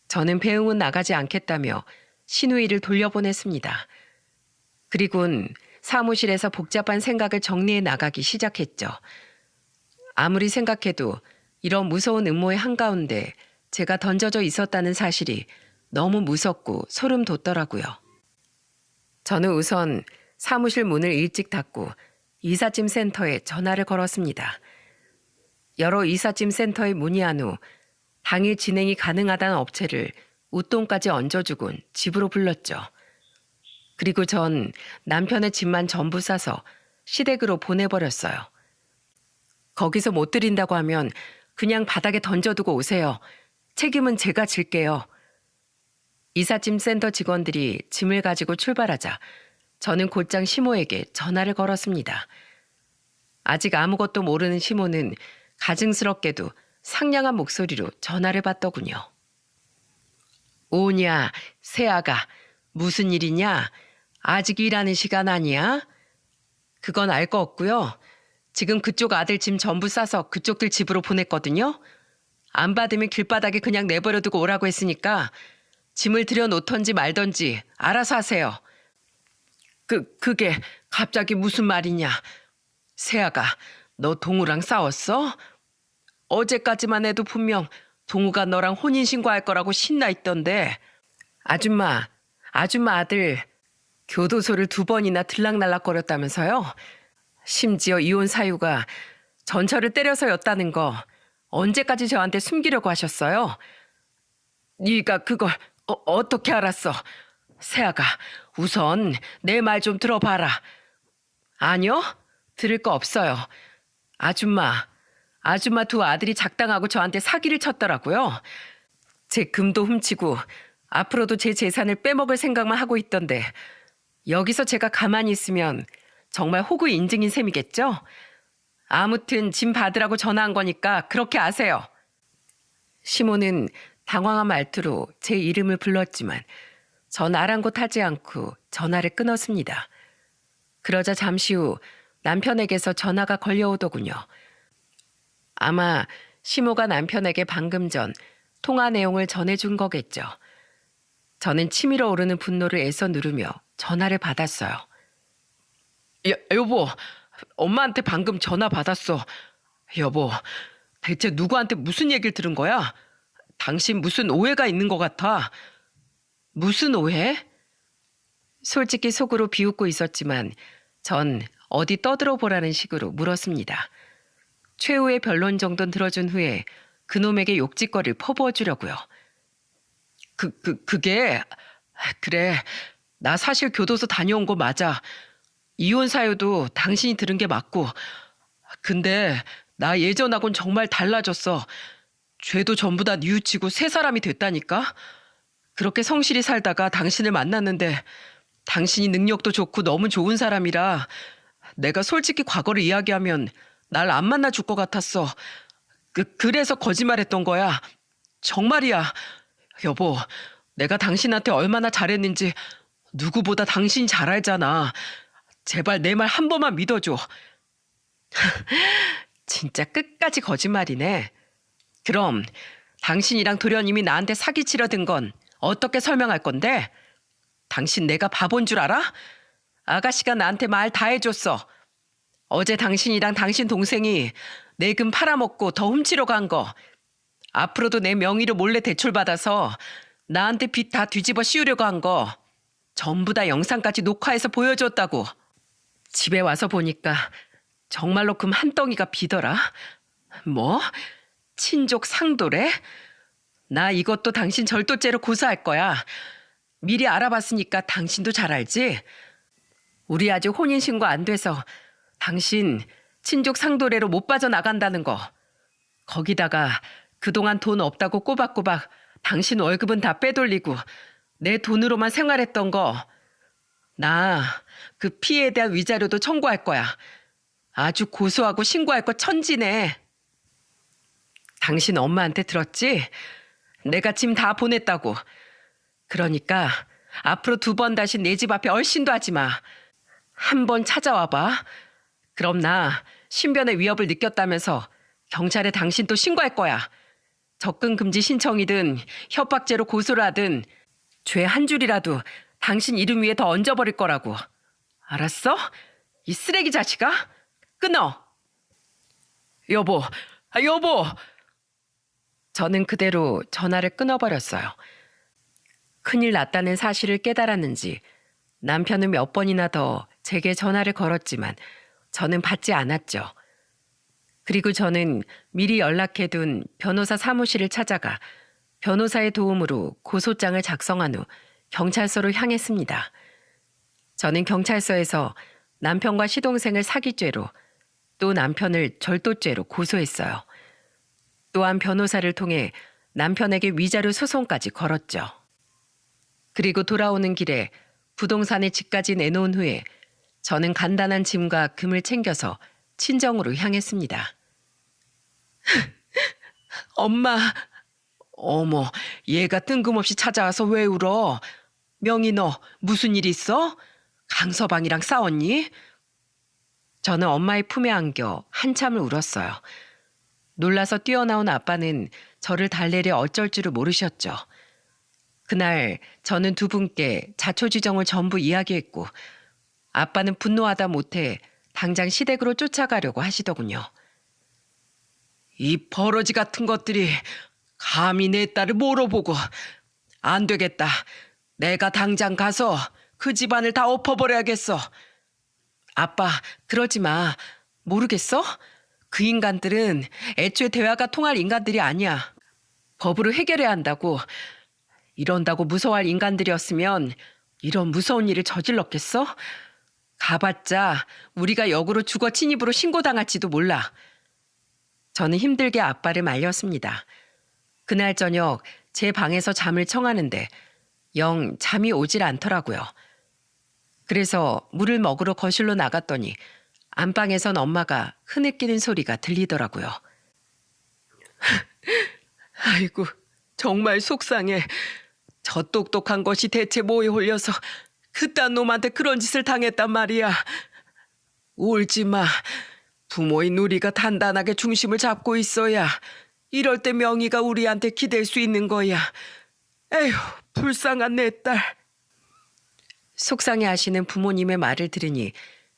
저는 배웅은 나가지 않겠다며 신우이를 돌려보냈습니다. 그리곤 사무실에서 복잡한 생각을 정리해 나가기 시작했죠. 아무리 생각해도 이런 무서운 음모의 한가운데 제가 던져져 있었다는 사실이 너무 무섭고 소름 돋더라고요. 저는 우선 사무실 문을 일찍 닫고 이삿짐 센터에 전화를 걸었습니다. 여러 이삿짐 센터에 문의한 후 당일 진행이 가능하다는 업체를 웃돈까지 얹어주곤 집으로 불렀죠. 그리고 전 남편의 짐만 전부 싸서 시댁으로 보내버렸어요. 거기서 못 드린다고 하면 그냥 바닥에 던져두고 오세요. 책임은 제가 질게요. 이삿짐 센터 직원들이 짐을 가지고 출발하자 저는 곧장 시모에게 전화를 걸었습니다. 아직 아무것도 모르는 시모는 가증스럽게도 상냥한 목소리로 전화를 받더군요. 오냐, 새아가 무슨 일이냐? 아직 일하는 시간 아니야? 그건 알 거 없고요. 지금 그쪽 아들 짐 전부 싸서 그쪽들 집으로 보냈거든요. 안 받으면 길바닥에 그냥 내버려두고 오라고 했으니까 짐을 들여놓던지 말던지 알아서 하세요. 그게 갑자기 무슨 말이냐? 새아가 너 동우랑 싸웠어? 어제까지만 해도 분명 동우가 너랑 혼인신고할 거라고 신나 있던데. 아줌마 아들 교도소를 2번이나 들락날락거렸다면서요? 심지어 이혼 사유가 전처를 때려서였다는 거 언제까지 저한테 숨기려고 하셨어요? 네가 그걸 어떻게 알았어? 새아가 우선 내 말 좀 들어봐라. 아니요? 들을 거 없어요. 아줌마 두 아들이 작당하고 저한테 사기를 쳤더라고요. 제 금도 훔치고 앞으로도 제 재산을 빼먹을 생각만 하고 있던데 여기서 제가 가만히 있으면 정말 호구 인증인 셈이겠죠? 아무튼 짐 받으라고 전화한 거니까 그렇게 아세요. 시모는 당황한 말투로 제 이름을 불렀지만 전 아랑곳하지 않고 전화를 끊었습니다. 그러자 잠시 후 남편에게서 전화가 걸려오더군요. 아마 시모가 남편에게 방금 전 통화 내용을 전해준 거겠죠. 저는 치밀어 오르는 분노를 애써 누르며 전화를 받았어요. 여보, 엄마한테 방금 전화 받았어. 여보, 대체 누구한테 무슨 얘기를 들은 거야? 당신 무슨 오해가 있는 것 같아. 무슨 오해? 솔직히 속으로 비웃고 있었지만 전 어디 떠들어 보라는 식으로 물었습니다. 최후의 변론 정도는 들어준 후에 그놈에게 욕짓거리를 퍼부어 주려고요. 그게 그래. 나 사실 교도소 다녀온 거 맞아. 이혼 사유도 당신이 들은 게 맞고. 근데 나 예전하곤 정말 달라졌어. 죄도 전부 다 뉘우치고 새 사람이 됐다니까. 그렇게 성실히 살다가 당신을 만났는데 당신이 능력도 좋고 너무 좋은 사람이라 내가 솔직히 과거를 이야기하면 날 안 만나 줄 것 같았어. 그래서 거짓말했던 거야. 정말이야. 여보, 내가 당신한테 얼마나 잘했는지 누구보다 당신이 잘 알잖아. 제발 내 말 한 번만 믿어줘. 진짜 끝까지 거짓말이네. 그럼 당신이랑 도련님이 나한테 사기치려 든 건 어떻게 설명할 건데? 당신 내가 바본 줄 알아? 아가씨가 나한테 말 다 해줬어. 어제 당신이랑 당신 동생이 내금 팔아먹고 더 훔치러 간 거. 앞으로도 내 명의로 몰래 대출받아서 나한테 빚 다 뒤집어 씌우려고 한 거. 전부 다 영상까지 녹화해서 보여줬다고. 집에 와서 보니까 정말로 금 한 덩이가 비더라. 뭐? 친족 상도래? 나 이것도 당신 절도죄로 고소할 거야. 미리 알아봤으니까 당신도 잘 알지? 우리 아직 혼인신고 안 돼서 당신 친족 상도례로 못 빠져나간다는 거. 거기다가 그동안 돈 없다고 꼬박꼬박 당신 월급은 다 빼돌리고 내 돈으로만 생활했던 거. 나 그 피해에 대한 위자료도 청구할 거야. 아주 고소하고 신고할 거 천지네. 당신 엄마한테 들었지? 내가 짐 다 보냈다고. 그러니까 앞으로 2번 다시 내 집 앞에 얼씬도 하지 마. 한 번 찾아와 봐. 그럼 나 신변의 위협을 느꼈다면서 경찰에 당신 또 신고할 거야. 접근 금지 신청이든 협박죄로 고소를 하든 죄 한 줄이라도 당신 이름 위에 더 얹어버릴 거라고. 알았어? 이 쓰레기 자식아? 끊어. 여보, 여보. 저는 그대로 전화를 끊어버렸어요. 큰일 났다는 사실을 깨달았는지 남편은 몇 번이나 더 제게 전화를 걸었지만 저는 받지 않았죠. 그리고 저는 미리 연락해둔 변호사 사무실을 찾아가 변호사의 도움으로 고소장을 작성한 후 경찰서로 향했습니다. 저는 경찰서에서 남편과 시동생을 사기죄로 또 남편을 절도죄로 고소했어요. 또한 변호사를 통해 남편에게 위자료 소송까지 걸었죠. 그리고 돌아오는 길에 부동산의 집까지 내놓은 후에 저는 간단한 짐과 금을 챙겨서 친정으로 향했습니다. 엄마, 어머, 얘가 뜬금없이 찾아와서 왜 울어? 명희 너 무슨 일 있어? 강서방이랑 싸웠니? 저는 엄마의 품에 안겨 한참을 울었어요. 놀라서 뛰어나온 아빠는 저를 달래려 어쩔 줄을 모르셨죠. 그날 저는 두 분께 자초지정을 전부 이야기했고 아빠는 분노하다 못해 당장 시댁으로 쫓아가려고 하시더군요. 이 버러지 같은 것들이 감히 내 딸을 몰아보고. 안 되겠다. 내가 당장 가서 그 집안을 다 엎어버려야겠어. 아빠, 그러지 마. 모르겠어? 그 인간들은 애초에 대화가 통할 인간들이 아니야. 법으로 해결해야 한다고. 이런다고 무서워할 인간들이었으면 이런 무서운 일을 저질렀겠어? 가봤자 우리가 역으로 주거 침입으로 신고당할지도 몰라. 저는 힘들게 아빠를 말렸습니다. 그날 저녁 제 방에서 잠을 청하는데 영 잠이 오질 않더라고요. 그래서 물을 먹으러 거실로 나갔더니 안방에선 엄마가 흐느끼는 소리가 들리더라고요. 아이고, 정말 속상해. 저 똑똑한 것이 대체 뭐에 홀려서 그딴 놈한테 그런 짓을 당했단 말이야. 울지 마. 부모인 우리가 단단하게 중심을 잡고 있어야 이럴 때 명희가 우리한테 기댈 수 있는 거야. 에휴, 불쌍한 내 딸. 속상해하시는 부모님의 말을 들으니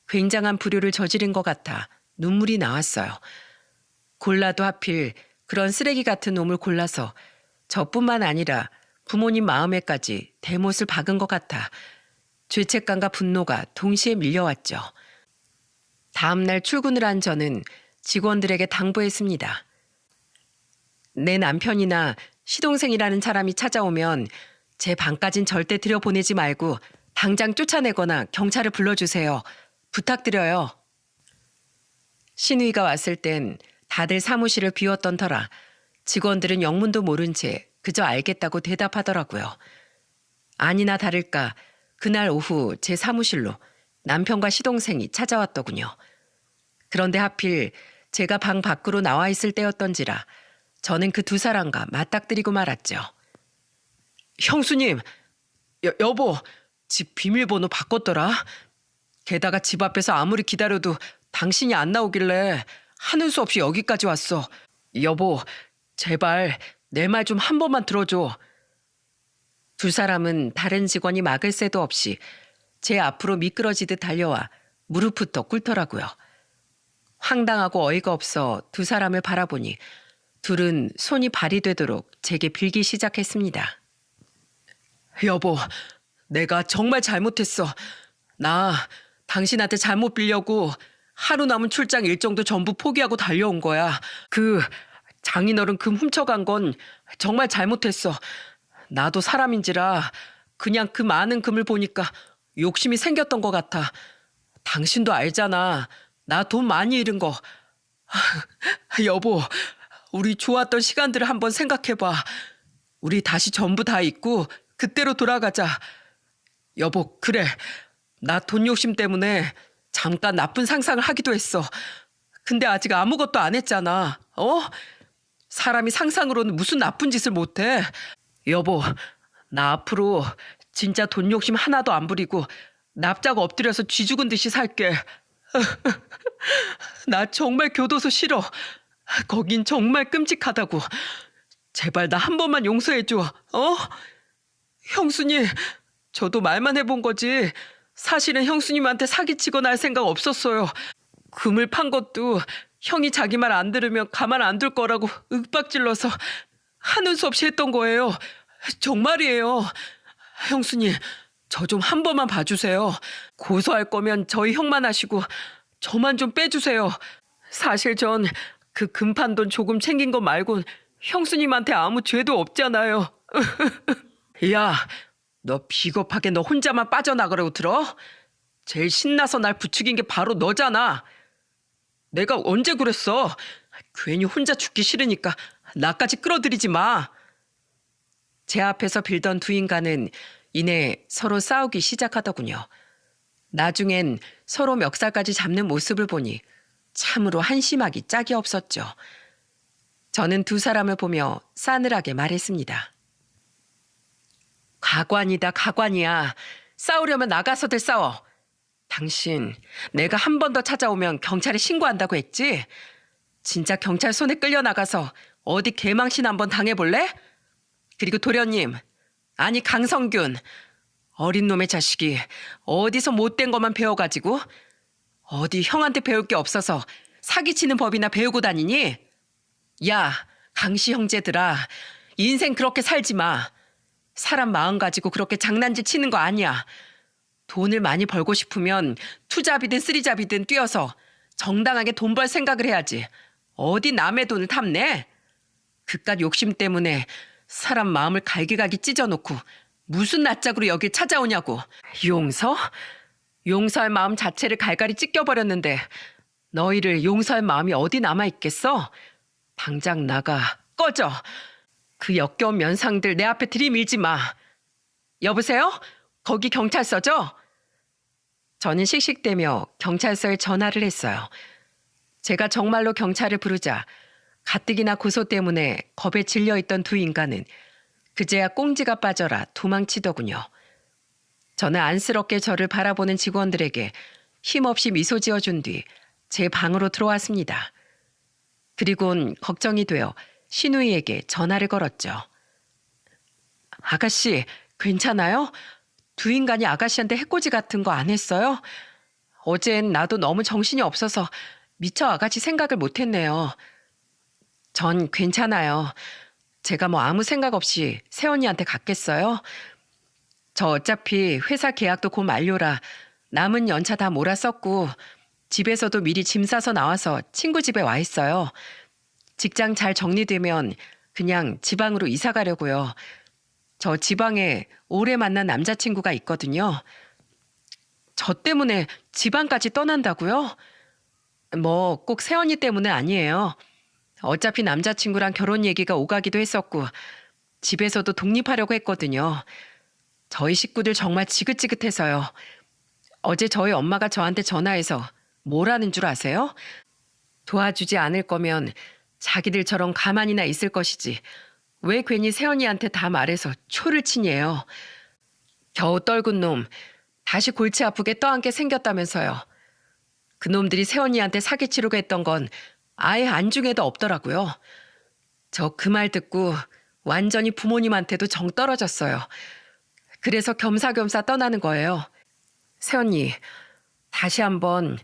굉장한 불효를 저지른 것 같아 눈물이 나왔어요. 골라도 하필 그런 쓰레기 같은 놈을 골라서 저뿐만 아니라 부모님 마음에까지 대못을 박은 것 같아 죄책감과 분노가 동시에 밀려왔죠. 다음 날 출근을 한 저는 직원들에게 당부했습니다. 내 남편이나 시동생이라는 사람이 찾아오면 제 방까진 절대 들여보내지 말고 당장 쫓아내거나 경찰을 불러주세요. 부탁드려요. 신우이가 왔을 땐 다들 사무실을 비웠던 터라 직원들은 영문도 모른 채 그저 알겠다고 대답하더라고요. 아니나 다를까 그날 오후 제 사무실로 남편과 시동생이 찾아왔더군요. 그런데 하필 제가 방 밖으로 나와 있을 때였던지라 저는 그 두 사람과 맞닥뜨리고 말았죠. 형수님, 여보, 집 비밀번호 바꿨더라. 게다가 집 앞에서 아무리 기다려도 당신이 안 나오길래 하는 수 없이 여기까지 왔어. 여보, 제발 내 말 좀 한 번만 들어줘. 두 사람은 다른 직원이 막을 새도 없이 제 앞으로 미끄러지듯 달려와 무릎부터 꿇더라고요. 황당하고 어이가 없어 두 사람을 바라보니 둘은 손이 발이 되도록 제게 빌기 시작했습니다. 여보, 내가 정말 잘못했어. 나 당신한테 잘못 빌려고 하루 남은 출장 일정도 전부 포기하고 달려온 거야. 그 장인어른 금 훔쳐간 건 정말 잘못했어. 나도 사람인지라 그냥 그 많은 금을 보니까 욕심이 생겼던 것 같아. 당신도 알잖아. 나 돈 많이 잃은 거. 여보, 우리 좋았던 시간들을 한번 생각해봐. 우리 다시 전부 다 잊고 그때로 돌아가자. 여보, 그래. 나 돈 욕심 때문에 잠깐 나쁜 상상을 하기도 했어. 근데 아직 아무것도 안 했잖아. 사람이 상상으로는 무슨 나쁜 짓을 못해. 여보, 나 앞으로 진짜 돈 욕심 하나도 안 부리고 납작 엎드려서 쥐 죽은 듯이 살게. 나 정말 교도소 싫어. 거긴 정말 끔찍하다고. 제발 나 한 번만 용서해줘. 형수님, 저도 말만 해본 거지. 사실은 형수님한테 사기치거나 할 생각 없었어요. 금을 판 것도 형이 자기 말 안 들으면 가만 안 둘 거라고 윽박질러서 하는 수 없이 했던 거예요. 정말이에요. 형수님, 저 좀 한 번만 봐주세요. 고소할 거면 저희 형만 하시고 저만 좀 빼주세요. 사실 전 그 금판 돈 조금 챙긴 거 말곤 형수님한테 아무 죄도 없잖아요. 야, 너 비겁하게 너 혼자만 빠져나가려고 들어? 제일 신나서 날 부추긴 게 바로 너잖아. 내가 언제 그랬어? 괜히 혼자 죽기 싫으니까 나까지 끌어들이지 마. 제 앞에서 빌던 두 인간은 이내 서로 싸우기 시작하더군요. 나중엔 서로 멱살까지 잡는 모습을 보니 참으로 한심하기 짝이 없었죠. 저는 두 사람을 보며 싸늘하게 말했습니다. 가관이다, 가관이야. 싸우려면 나가서들 싸워. 당신, 내가 한 번 더 찾아오면 경찰에 신고한다고 했지? 진짜 경찰 손에 끌려나가서 어디 개망신 한번 당해볼래? 그리고 도련님, 아니 강성균, 어린 놈의 자식이 어디서 못된 것만 배워가지고 어디 형한테 배울 게 없어서 사기치는 법이나 배우고 다니니? 야, 강씨 형제들아, 인생 그렇게 살지 마. 사람 마음 가지고 그렇게 장난질 치는 거 아니야. 돈을 많이 벌고 싶으면 투잡이든 쓰리잡이든 뛰어서 정당하게 돈 벌 생각을 해야지. 어디 남의 돈을 탐내? 그깟 욕심 때문에 사람 마음을 갈기갈기 찢어놓고 무슨 낯짝으로 여길 찾아오냐고. 용서? 용서할 마음 자체를 갈갈이 찢겨버렸는데 너희를 용서할 마음이 어디 남아있겠어? 당장 나가. 꺼져. 그 역겨운 면상들 내 앞에 들이밀지 마. 여보세요? 거기 경찰서죠? 저는 씩씩대며 경찰서에 전화를 했어요. 제가 정말로 경찰을 부르자 가뜩이나 고소 때문에 겁에 질려있던 두 인간은 그제야 꽁지가 빠져라 도망치더군요. 저는 안쓰럽게 저를 바라보는 직원들에게 힘없이 미소 지어준 뒤 제 방으로 들어왔습니다. 그리곤 걱정이 되어 신우이에게 전화를 걸었죠. 아가씨, 괜찮아요? 두 인간이 아가씨한테 해코지 같은 거 안 했어요? 어젠 나도 너무 정신이 없어서 미처 아가씨 생각을 못했네요. 전 괜찮아요. 제가 뭐 아무 생각 없이 새언니한테 갔겠어요? 저 어차피 회사 계약도 곧 만료라 남은 연차 다 몰아썼고 집에서도 미리 짐 싸서 나와서 친구 집에 와 있어요. 직장 잘 정리되면 그냥 지방으로 이사 가려고요. 저 지방에 오래 만난 남자친구가 있거든요. 저 때문에 지방까지 떠난다고요? 뭐 꼭 새언니 때문은 아니에요. 어차피 남자친구랑 결혼 얘기가 오가기도 했었고 집에서도 독립하려고 했거든요. 저희 식구들 정말 지긋지긋해서요. 어제 저희 엄마가 저한테 전화해서 뭐라는 줄 아세요? 도와주지 않을 거면 자기들처럼 가만히나 있을 것이지 왜 괜히 새언니한테 다 말해서 초를 치니에요. 겨우 떨군 놈 다시 골치 아프게 떠안게 생겼다면서요. 그놈들이 새언니한테 사기치려고 했던 건 아예 안중에도 없더라고요. 저 그 말 듣고 완전히 부모님한테도 정 떨어졌어요. 그래서 겸사겸사 떠나는 거예요. 새언니, 다시 한번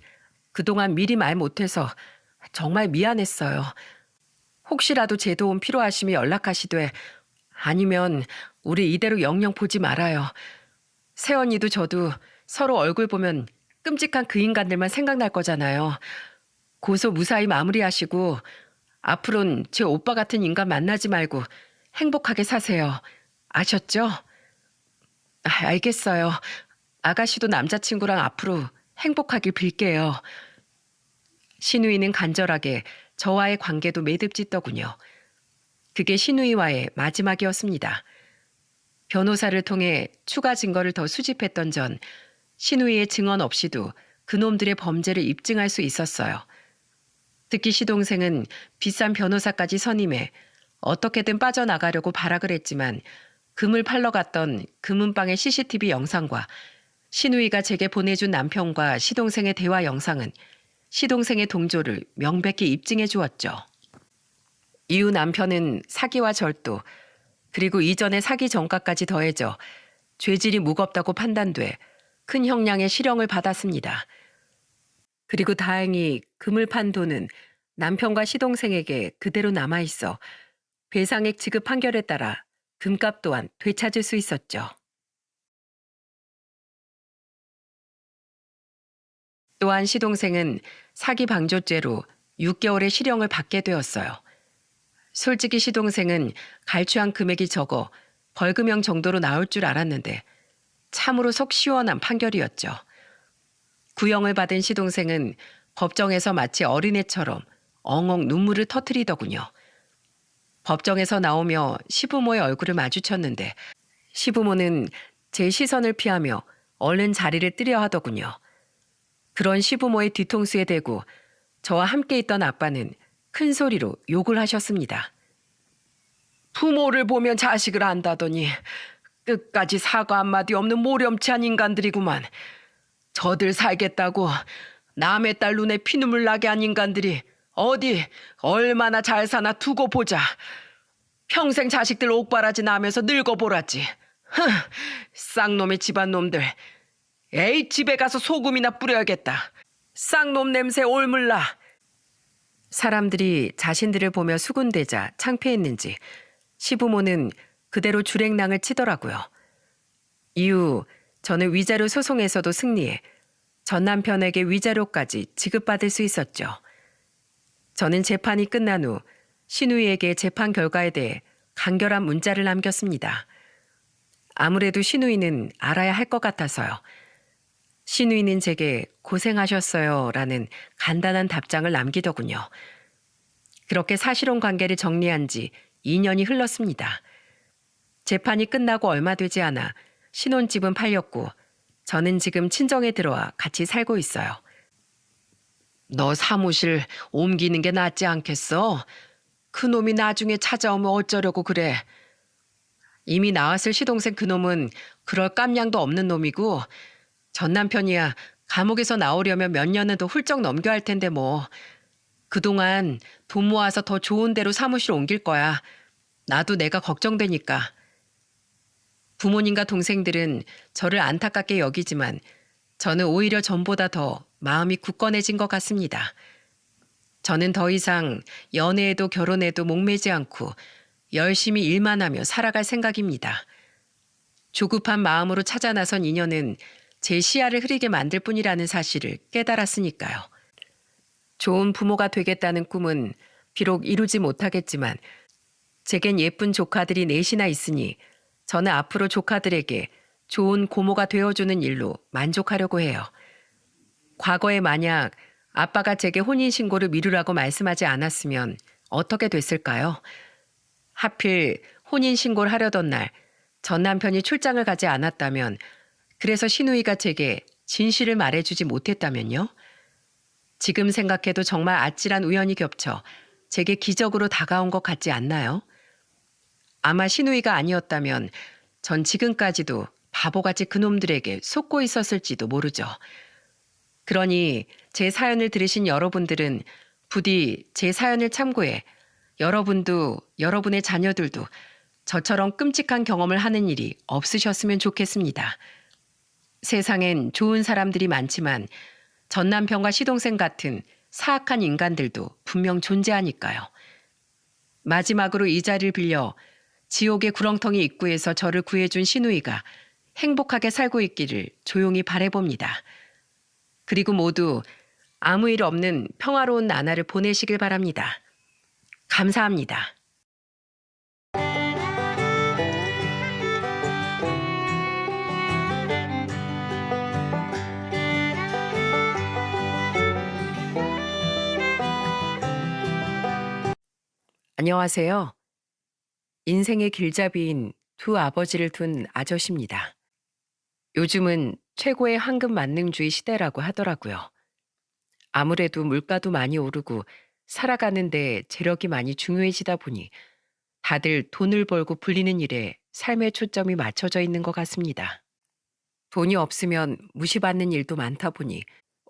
그동안 미리 말 못해서 정말 미안했어요. 혹시라도 제 도움 필요하시면 연락하시되 아니면 우리 이대로 영영 보지 말아요. 새언니도 저도 서로 얼굴 보면 끔찍한 그 인간들만 생각날 거잖아요. 고소 무사히 마무리하시고 앞으로는 제 오빠 같은 인간 만나지 말고 행복하게 사세요. 아셨죠? 알겠어요. 아가씨도 남자친구랑 앞으로 행복하길 빌게요. 신우이는 간절하게 저와의 관계도 매듭짓더군요. 그게 신우이와의 마지막이었습니다. 변호사를 통해 추가 증거를 더 수집했던 전 신우이의 증언 없이도 그놈들의 범죄를 입증할 수 있었어요. 특히 시동생은 비싼 변호사까지 선임해 어떻게든 빠져나가려고 발악을 했지만 금을 팔러 갔던 금은방의 CCTV 영상과 신우이가 제게 보내준 남편과 시동생의 대화 영상은 시동생의 동조를 명백히 입증해 주었죠. 이후 남편은 사기와 절도, 그리고 이전의 사기 전과까지 더해져 죄질이 무겁다고 판단돼 큰 형량의 실형을 받았습니다. 그리고 다행히 금을 판 돈은 남편과 시동생에게 그대로 남아있어 배상액 지급 판결에 따라 금값 또한 되찾을 수 있었죠. 또한 시동생은 사기 방조죄로 6개월의 실형을 받게 되었어요. 솔직히 시동생은 갈취한 금액이 적어 벌금형 정도로 나올 줄 알았는데 참으로 속 시원한 판결이었죠. 구형을 받은 시동생은 법정에서 마치 어린애처럼 엉엉 눈물을 터뜨리더군요. 법정에서 나오며 시부모의 얼굴을 마주쳤는데 시부모는 제 시선을 피하며 얼른 자리를 뜨려 하더군요. 그런 시부모의 뒤통수에 대고 저와 함께 있던 아빠는 큰 소리로 욕을 하셨습니다. 부모를 보면 자식을 안다더니 끝까지 사과 한마디 없는 모렴치한 인간들이구만. 저들 살겠다고 남의 딸 눈에 피눈물 나게 한 인간들이 어디 얼마나 잘 사나 두고 보자. 평생 자식들 옥바라지 나면서 늙어보라지. 쌍놈의 집안놈들. 에이, 집에 가서 소금이나 뿌려야겠다. 쌍놈 냄새 올물나. 사람들이 자신들을 보며 수군대자 창피했는지 시부모는 그대로 주랭랑을 치더라고요. 이후 저는 위자료 소송에서도 승리해 전 남편에게 위자료까지 지급받을 수 있었죠. 저는 재판이 끝난 후 신우이에게 재판 결과에 대해 간결한 문자를 남겼습니다. 아무래도 신우이는 알아야 할 것 같아서요. 신우이는 제게 고생하셨어요 라는 간단한 답장을 남기더군요. 그렇게 사실혼 관계를 정리한 지 2년이 흘렀습니다. 재판이 끝나고 얼마 되지 않아 신혼집은 팔렸고 저는 지금 친정에 들어와 같이 살고 있어요. 너 사무실 옮기는 게 낫지 않겠어? 그놈이 나중에 찾아오면 어쩌려고 그래. 이미 나왔을 시동생 그놈은 그럴 깜냥도 없는 놈이고 전 남편이야 감옥에서 나오려면 몇 년은 더 훌쩍 넘겨야 할 텐데 뭐. 그동안 돈 모아서 더 좋은 데로 사무실 옮길 거야. 나도 내가 걱정되니까. 부모님과 동생들은 저를 안타깝게 여기지만 저는 오히려 전보다 더 마음이 굳건해진 것 같습니다. 저는 더 이상 연애에도 결혼에도 목매지 않고 열심히 일만 하며 살아갈 생각입니다. 조급한 마음으로 찾아 나선 인연은 제 시야를 흐리게 만들 뿐이라는 사실을 깨달았으니까요. 좋은 부모가 되겠다는 꿈은 비록 이루지 못하겠지만 제겐 예쁜 조카들이 넷이나 있으니 저는 앞으로 조카들에게 좋은 고모가 되어주는 일로 만족하려고 해요. 과거에 만약 아빠가 제게 혼인신고를 미루라고 말씀하지 않았으면 어떻게 됐을까요? 하필 혼인신고를 하려던 날 전 남편이 출장을 가지 않았다면, 그래서 신우이가 제게 진실을 말해주지 못했다면요? 지금 생각해도 정말 아찔한 우연이 겹쳐 제게 기적으로 다가온 것 같지 않나요? 아마 신우이가 아니었다면 전 지금까지도 바보같이 그놈들에게 속고 있었을지도 모르죠. 그러니 제 사연을 들으신 여러분들은 부디 제 사연을 참고해 여러분도 여러분의 자녀들도 저처럼 끔찍한 경험을 하는 일이 없으셨으면 좋겠습니다. 세상엔 좋은 사람들이 많지만 전 남편과 시동생 같은 사악한 인간들도 분명 존재하니까요. 마지막으로 이 자리를 빌려 지옥의 구렁텅이 입구에서 저를 구해준 신우이가 행복하게 살고 있기를 조용히 바라봅니다. 그리고 모두 아무 일 없는 평화로운 나날을 보내시길 바랍니다. 감사합니다. 안녕하세요. 인생의 길잡이인 두 아버지를 둔 아저씨입니다. 요즘은 최고의 황금 만능주의 시대라고 하더라고요. 아무래도 물가도 많이 오르고 살아가는데 재력이 많이 중요해지다 보니 다들 돈을 벌고 불리는 일에 삶의 초점이 맞춰져 있는 것 같습니다. 돈이 없으면 무시받는 일도 많다 보니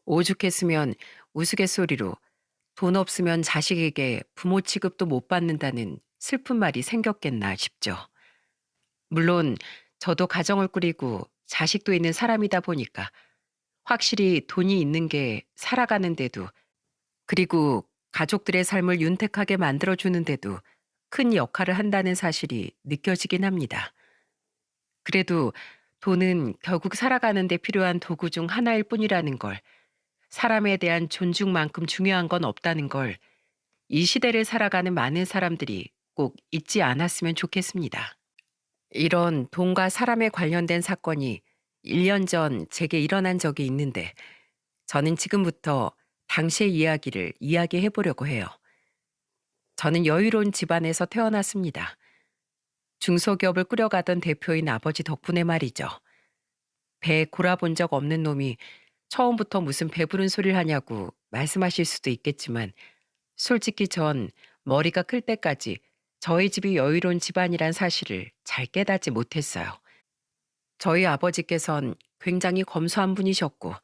오죽했으면 우스갯소리로 돈 없으면 자식에게 부모 취급도 못 받는다는 슬픈 말이 생겼겠나 싶죠. 물론 저도 가정을 꾸리고 자식도 있는 사람이다 보니까 확실히 돈이 있는 게 살아가는데도 그리고 가족들의 삶을 윤택하게 만들어주는데도 큰 역할을 한다는 사실이 느껴지긴 합니다. 그래도 돈은 결국 살아가는 데 필요한 도구 중 하나일 뿐이라는 걸, 사람에 대한 존중만큼 중요한 건 없다는 걸 이 시대를 살아가는 많은 사람들이 꼭 잊지 않았으면 좋겠습니다. 이런 돈과 사람에 관련된 사건이 1년 전 제게 일어난 적이 있는데 저는 지금부터 당시의 이야기를 이야기해 보려고 해요. 저는 여유로운 집안에서 태어났습니다. 중소기업을 꾸려가던 대표인 아버지 덕분에 말이죠. 배에 골아본 적 없는 놈이 처음부터 무슨 배부른 소리를 하냐고 말씀하실 수도 있겠지만 솔직히 전 머리가 클 때까지 저희 집이 여유로운 집안이란 사실을 잘 깨닫지 못했어요. 저희 아버지께선 굉장히 검소한 분이셨고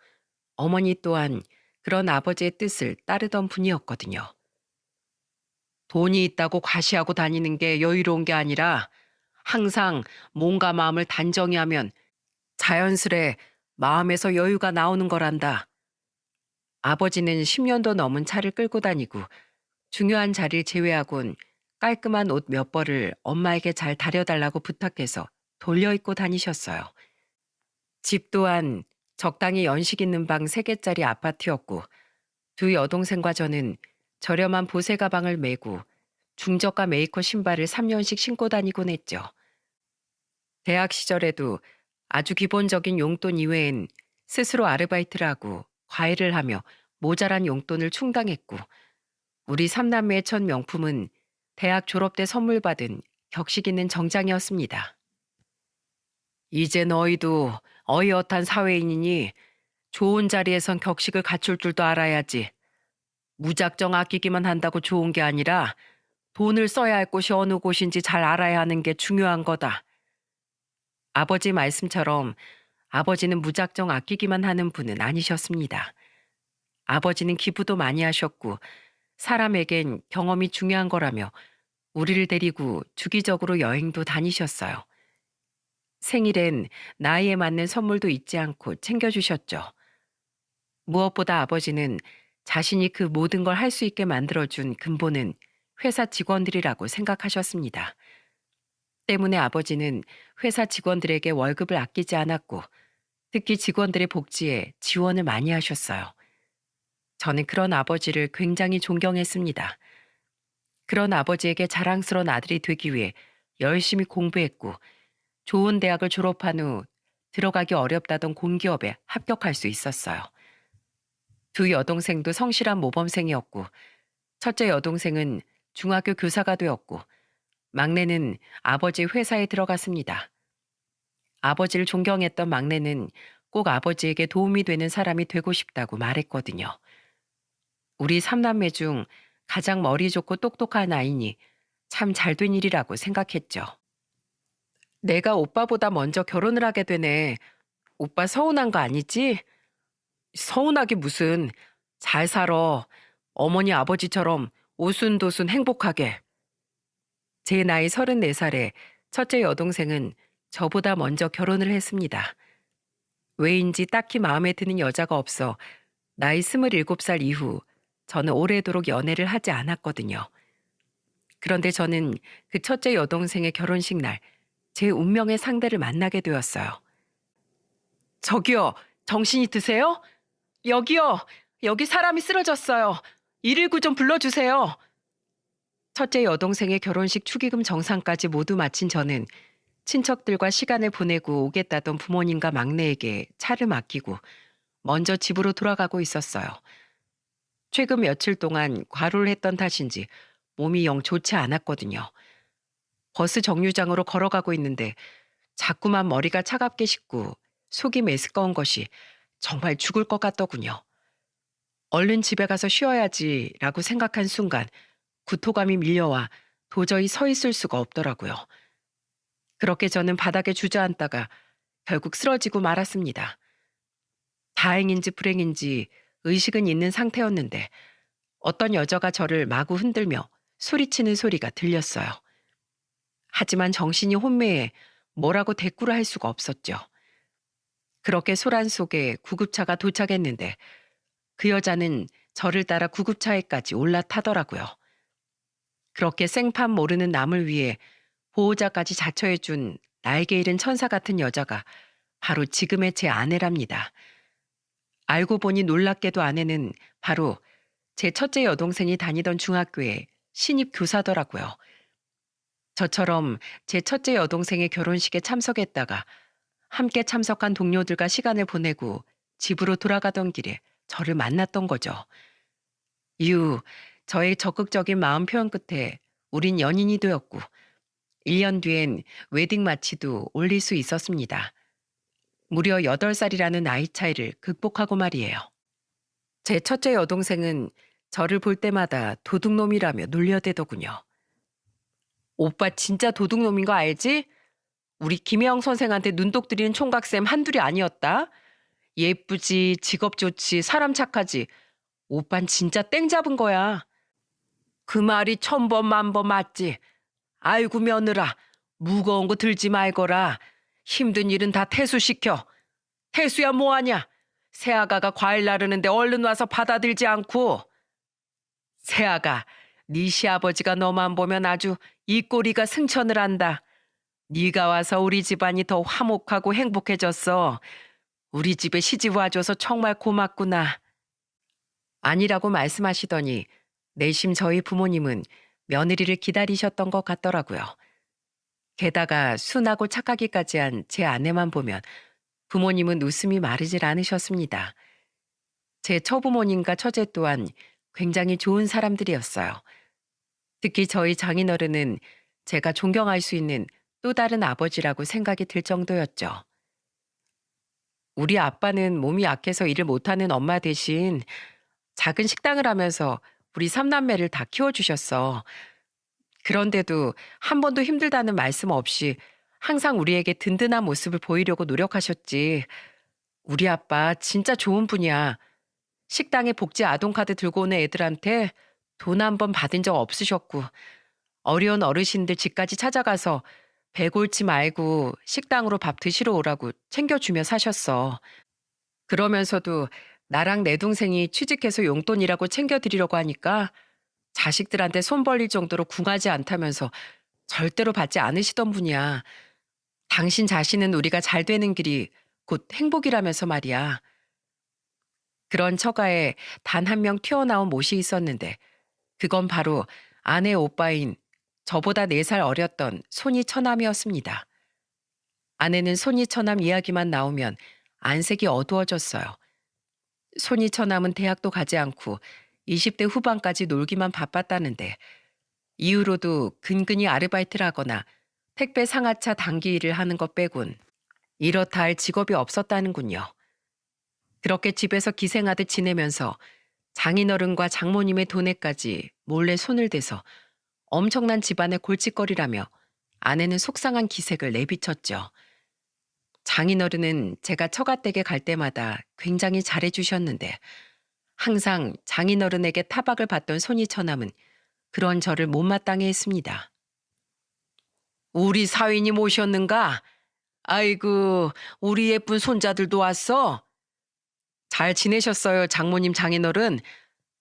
어머니 또한 그런 아버지의 뜻을 따르던 분이었거든요. 돈이 있다고 과시하고 다니는 게 여유로운 게 아니라 항상 몸과 마음을 단정히 하면 자연스레 마음에서 여유가 나오는 거란다. 아버지는 10년도 넘은 차를 끌고 다니고 중요한 자리를 제외하곤 깔끔한 옷 몇 벌을 엄마에게 잘 다려달라고 부탁해서 돌려 입고 다니셨어요. 집 또한 적당히 연식 있는 방 3개짜리 아파트였고 두 여동생과 저는 저렴한 보세 가방을 메고 중저가 메이커 신발을 3년씩 신고 다니곤 했죠. 대학 시절에도 아주 기본적인 용돈 이외엔 스스로 아르바이트를 하고 과외를 하며 모자란 용돈을 충당했고 우리 삼남매의 첫 명품은 대학 졸업 때 선물 받은 격식 있는 정장이었습니다. 이제 너희도 어이엇한 사회인이니 좋은 자리에선 격식을 갖출 줄도 알아야지. 무작정 아끼기만 한다고 좋은 게 아니라 돈을 써야 할 곳이 어느 곳인지 잘 알아야 하는 게 중요한 거다. 아버지 말씀처럼 아버지는 무작정 아끼기만 하는 분은 아니셨습니다. 아버지는 기부도 많이 하셨고 사람에겐 경험이 중요한 거라며 우리를 데리고 주기적으로 여행도 다니셨어요. 생일엔 나이에 맞는 선물도 잊지 않고 챙겨주셨죠. 무엇보다 아버지는 자신이 그 모든 걸 할 수 있게 만들어준 근본은 회사 직원들이라고 생각하셨습니다. 때문에 아버지는 회사 직원들에게 월급을 아끼지 않았고 특히 직원들의 복지에 지원을 많이 하셨어요. 저는 그런 아버지를 굉장히 존경했습니다. 그런 아버지에게 자랑스러운 아들이 되기 위해 열심히 공부했고 좋은 대학을 졸업한 후 들어가기 어렵다던 공기업에 합격할 수 있었어요. 두 여동생도 성실한 모범생이었고 첫째 여동생은 중학교 교사가 되었고 막내는 아버지 회사에 들어갔습니다. 아버지를 존경했던 막내는 꼭 아버지에게 도움이 되는 사람이 되고 싶다고 말했거든요. 우리 삼남매 중 가장 머리 좋고 똑똑한 아이니 참 잘된 일이라고 생각했죠. 내가 오빠보다 먼저 결혼을 하게 되네. 오빠 서운한 거 아니지? 서운하기 무슨. 잘 살아. 어머니 아버지처럼 오순도순 행복하게. 제 나이 34살에 첫째 여동생은 저보다 먼저 결혼을 했습니다. 왜인지 딱히 마음에 드는 여자가 없어 나이 27살 이후 저는 오래도록 연애를 하지 않았거든요. 그런데 저는 그 첫째 여동생의 결혼식 날 제 운명의 상대를 만나게 되었어요. 저기요, 정신이 드세요? 여기요, 여기 사람이 쓰러졌어요. 119 좀 불러주세요. 첫째 여동생의 결혼식 축의금 정산까지 모두 마친 저는 친척들과 시간을 보내고 오겠다던 부모님과 막내에게 차를 맡기고 먼저 집으로 돌아가고 있었어요. 최근 며칠 동안 과로를 했던 탓인지 몸이 영 좋지 않았거든요. 버스 정류장으로 걸어가고 있는데 자꾸만 머리가 차갑게 식고 속이 메스꺼운 것이 정말 죽을 것 같더군요. 얼른 집에 가서 쉬어야지라고 생각한 순간 구토감이 밀려와 도저히 서 있을 수가 없더라고요. 그렇게 저는 바닥에 주저앉다가 결국 쓰러지고 말았습니다. 다행인지 불행인지 의식은 있는 상태였는데 어떤 여자가 저를 마구 흔들며 소리치는 소리가 들렸어요. 하지만 정신이 혼미해 뭐라고 대꾸를 할 수가 없었죠. 그렇게 소란 속에 구급차가 도착했는데 그 여자는 저를 따라 구급차에까지 올라타더라고요. 그렇게 생판 모르는 남을 위해 보호자까지 자처해준 날개 잃은 천사 같은 여자가 바로 지금의 제 아내랍니다. 알고 보니 놀랍게도 아내는 바로 제 첫째 여동생이 다니던 중학교의 신입 교사더라고요. 저처럼 제 첫째 여동생의 결혼식에 참석했다가 함께 참석한 동료들과 시간을 보내고 집으로 돌아가던 길에 저를 만났던 거죠. 이후 저의 적극적인 마음 표현 끝에 우린 연인이 되었고 1년 뒤엔 웨딩 마치도 올릴 수 있었습니다. 무려 8살이라는 나이 차이를 극복하고 말이에요. 제 첫째 여동생은 저를 볼 때마다 도둑놈이라며 놀려대더군요. 오빠 진짜 도둑놈인 거 알지? 우리 김혜영 선생한테 눈독 들이는 총각쌤 한둘이 아니었다. 예쁘지, 직업 좋지, 사람 착하지. 오빤 진짜 땡 잡은 거야. 그 말이 천번 만번 맞지. 아이고 며느라, 무거운 거 들지 말거라. 힘든 일은 다 태수시켜. 태수야 뭐하냐? 새아가가 과일 나르는데 얼른 와서 받아들지 않고. 새아가, 네 시아버지가 너만 보면 아주 이 꼬리가 승천을 한다. 네가 와서 우리 집안이 더 화목하고 행복해졌어. 우리 집에 시집 와줘서 정말 고맙구나. 아니라고 말씀하시더니 내심 저희 부모님은 며느리를 기다리셨던 것 같더라고요. 게다가 순하고 착하기까지 한 제 아내만 보면 부모님은 웃음이 마르질 않으셨습니다. 제 처부모님과 처제 또한 굉장히 좋은 사람들이었어요. 특히 저희 장인어른은 제가 존경할 수 있는 또 다른 아버지라고 생각이 들 정도였죠. 우리 아빠는 몸이 약해서 일을 못하는 엄마 대신 작은 식당을 하면서 우리 삼남매를 다 키워주셨어. 그런데도 한 번도 힘들다는 말씀 없이 항상 우리에게 든든한 모습을 보이려고 노력하셨지. 우리 아빠 진짜 좋은 분이야. 식당에 복지 아동카드 들고 오는 애들한테 돈 한 번 받은 적 없으셨고, 어려운 어르신들 집까지 찾아가서 배 골치 말고 식당으로 밥 드시러 오라고 챙겨주며 사셨어. 그러면서도 나랑 내 동생이 취직해서 용돈이라고 챙겨드리려고 하니까 자식들한테 손 벌릴 정도로 궁하지 않다면서 절대로 받지 않으시던 분이야. 당신 자신은 우리가 잘 되는 길이 곧 행복이라면서 말이야. 그런 처가에 단 한 명 튀어나온 못이 있었는데 그건 바로 아내 오빠인 저보다 4살 어렸던 손이 처남이었습니다. 아내는 손이 처남 이야기만 나오면 안색이 어두워졌어요. 손이 처남은 대학도 가지 않고 20대 후반까지 놀기만 바빴다는데 이후로도 근근히 아르바이트를 하거나 택배 상하차 단기 일을 하는 것 빼곤 이렇다 할 직업이 없었다는군요. 그렇게 집에서 기생하듯 지내면서 장인어른과 장모님의 돈에까지 몰래 손을 대서 엄청난 집안의 골칫거리라며 아내는 속상한 기색을 내비쳤죠. 장인어른은 제가 처가댁에 갈 때마다 굉장히 잘해주셨는데 항상 장인어른에게 타박을 받던 손이 처남은 그런 저를 못마땅해 했습니다. 우리 사위님 오셨는가? 아이고, 우리 예쁜 손자들도 왔어? 잘 지내셨어요, 장모님, 장인어른?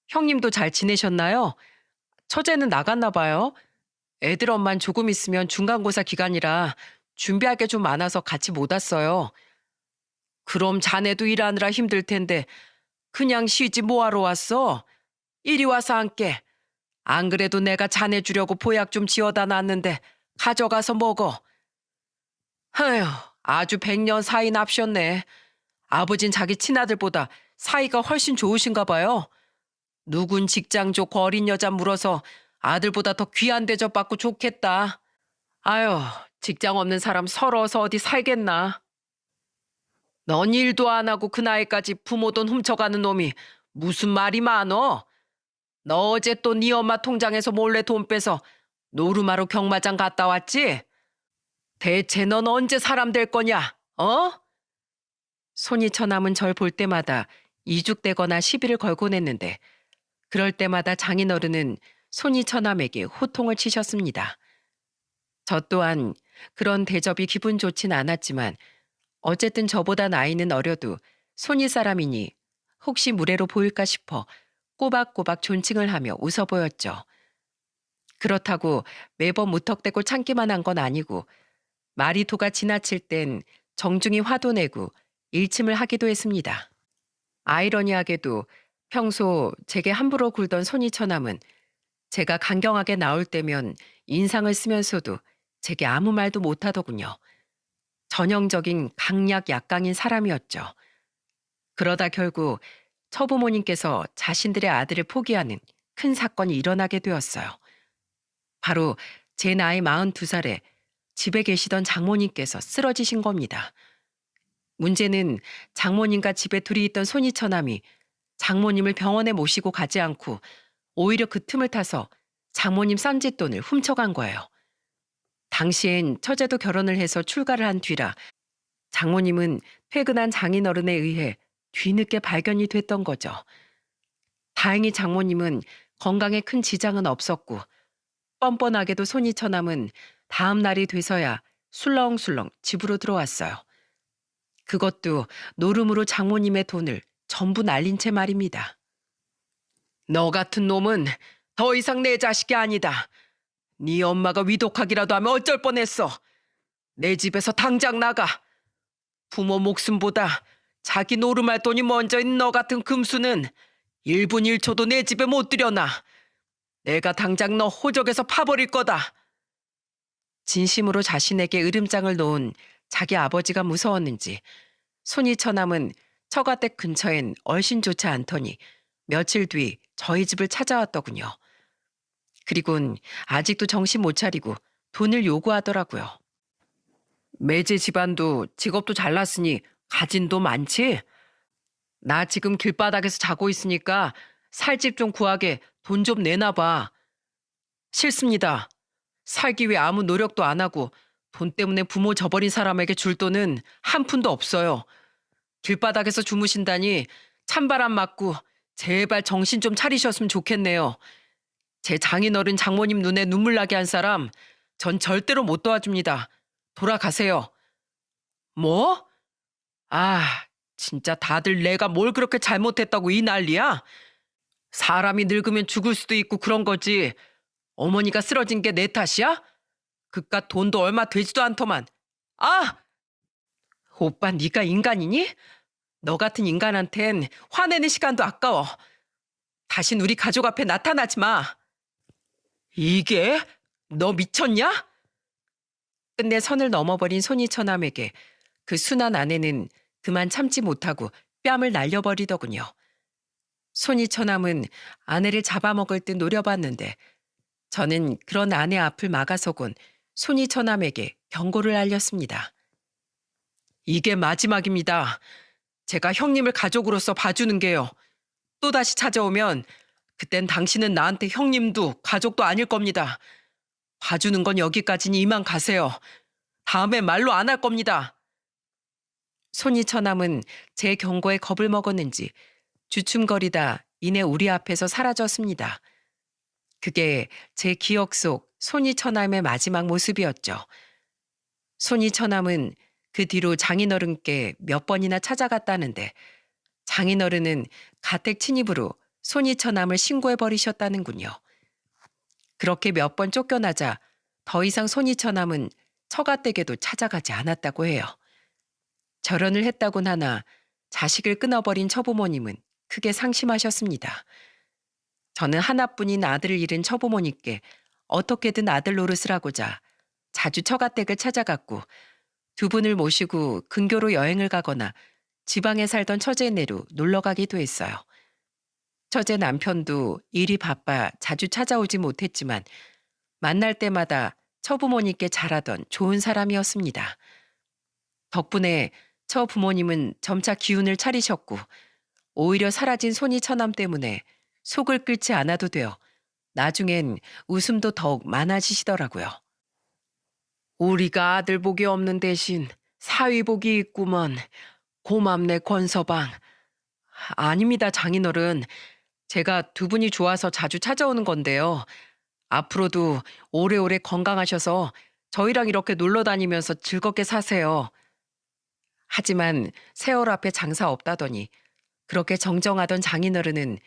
형님도 잘 지내셨나요? 처제는 나갔나 봐요. 애들 엄만 조금 있으면 중간고사 기간이라 준비할 게 좀 많아서 같이 못 왔어요. 그럼 자네도 일하느라 힘들 텐데 그냥 쉬지 뭐하러 왔어? 이리 와서 앉게. 안 그래도 내가 자네 주려고 보약 좀 지어다 놨는데 가져가서 먹어. 아휴, 아주 백년 사이 납셨네. 아버진 자기 친아들보다 사이가 훨씬 좋으신가 봐요. 누군 직장 좋고 어린 여자 물어서 아들보다 더 귀한 대접 받고 좋겠다. 아유, 직장 없는 사람 서러워서 어디 살겠나. 넌 일도 안 하고 그 나이까지 부모 돈 훔쳐가는 놈이 무슨 말이 많어? 너 어제 또 네 엄마 통장에서 몰래 돈 빼서 노르마루 경마장 갔다 왔지? 대체 넌 언제 사람 될 거냐? 어? 손이 처남은 절 볼 때마다 이죽대거나 시비를 걸곤 했는데 그럴 때마다 장인어른은 손이 처남에게 호통을 치셨습니다. 저 또한 그런 대접이 기분 좋진 않았지만 어쨌든 저보다 나이는 어려도 손이 사람이니 혹시 무례로 보일까 싶어 꼬박꼬박 존칭을 하며 웃어 보였죠. 그렇다고 매번 무턱대고 참기만 한 건 아니고 마리토가 지나칠 땐 정중히 화도 내고 일침을 하기도 했습니다. 아이러니하게도 평소 제게 함부로 굴던 손이 처남은 제가 강경하게 나올 때면 인상을 쓰면서도 제게 아무 말도 못하더군요. 전형적인 강약 약강인 사람이었죠. 그러다 결국 처부모님께서 자신들의 아들을 포기하는 큰 사건이 일어나게 되었어요. 바로 제 나이 42살에 집에 계시던 장모님께서 쓰러지신 겁니다. 문제는 장모님과 집에 둘이 있던 손이 처남이 장모님을 병원에 모시고 가지 않고 오히려 그 틈을 타서 장모님 쌈짓돈을 훔쳐간 거예요. 당시엔 처제도 결혼을 해서 출가를 한 뒤라 장모님은 퇴근한 장인어른에 의해 뒤늦게 발견이 됐던 거죠. 다행히 장모님은 건강에 큰 지장은 없었고 뻔뻔하게도 손이 처남은 다음 날이 돼서야 술렁술렁 집으로 들어왔어요. 그것도 노름으로 장모님의 돈을 전부 날린 채 말입니다. 너 같은 놈은 더 이상 내 자식이 아니다. 네 엄마가 위독하기라도 하면 어쩔 뻔했어. 내 집에서 당장 나가. 부모 목숨보다 자기 노름할 돈이 먼저인 너 같은 금수는 1분 1초도 내 집에 못 들여놔. 내가 당장 너 호적에서 파버릴 거다. 진심으로 자신에게 으름장을 놓은 자기 아버지가 무서웠는지 손이 처남은 처가댁 근처엔 얼씬조차 않더니 며칠 뒤 저희 집을 찾아왔더군요. 그리곤 아직도 정신 못 차리고 돈을 요구하더라고요. 매제 집안도 직업도 잘났으니 가진 돈 많지? 나 지금 길바닥에서 자고 있으니까 살 집 좀 구하게 돈 좀 내놔봐. 싫습니다. 살기 위해 아무 노력도 안 하고 돈 때문에 부모 저버린 사람에게 줄 돈은 한 푼도 없어요. 길바닥에서 주무신다니 찬바람 맞고 제발 정신 좀 차리셨으면 좋겠네요. 제 장인어른 장모님 눈에 눈물 나게 한 사람 전 절대로 못 도와줍니다. 돌아가세요. 뭐? 아, 진짜 다들 내가 뭘 그렇게 잘못했다고 이 난리야? 사람이 늙으면 죽을 수도 있고 그런 거지. 어머니가 쓰러진 게 내 탓이야? 그깟 돈도 얼마 되지도 않더만. 아! 오빠 네가 인간이니? 너 같은 인간한텐 화내는 시간도 아까워. 다신 우리 가족 앞에 나타나지 마. 이게? 너 미쳤냐? 끝내 선을 넘어버린 손이 처남에게 그 순한 아내는 그만 참지 못하고 뺨을 날려버리더군요. 손이 처남은 아내를 잡아먹을 듯 노려봤는데 저는 그런 아내 앞을 막아서곤 손이 처남에게 경고를 알렸습니다. 이게 마지막입니다. 제가 형님을 가족으로서 봐주는 게요. 또다시 찾아오면 그땐 당신은 나한테 형님도 가족도 아닐 겁니다. 봐주는 건 여기까지니 이만 가세요. 다음에 말로 안 할 겁니다. 손이 처남은 제 경고에 겁을 먹었는지 주춤거리다 이내 우리 앞에서 사라졌습니다. 그게 제 기억 속 손이 처남의 마지막 모습이었죠. 손이 처남은 그 뒤로 장인어른께 몇 번이나 찾아갔다는데 장인어른은 가택 침입으로 손이처남을 신고해 버리셨다는군요. 그렇게 몇 번 쫓겨나자 더 이상 손이처남은 처가댁에도 찾아가지 않았다고 해요. 결혼을 했다곤 하나 자식을 끊어버린 처부모님은 크게 상심하셨습니다. 저는 하나뿐인 아들을 잃은 처부모님께 어떻게든 아들 노릇을 하고자 자주 처가댁을 찾아갔고 두 분을 모시고 근교로 여행을 가거나 지방에 살던 처제네로 놀러 가기도 했어요. 처제 남편도 일이 바빠 자주 찾아오지 못했지만 만날 때마다 처부모님께 잘하던 좋은 사람이었습니다. 덕분에 처부모님은 점차 기운을 차리셨고 오히려 사라진 손이 처남 때문에 속을 끓지 않아도 되어 나중엔 웃음도 더욱 많아지시더라고요. 우리가 아들 복이 없는 대신 사위 복이 있구먼. 고맙네 권서방. 아닙니다 장인어른. 제가 두 분이 좋아서 자주 찾아오는 건데요. 앞으로도 오래오래 건강하셔서 저희랑 이렇게 놀러 다니면서 즐겁게 사세요. 하지만 세월 앞에 장사 없다더니 그렇게 정정하던 장인어른은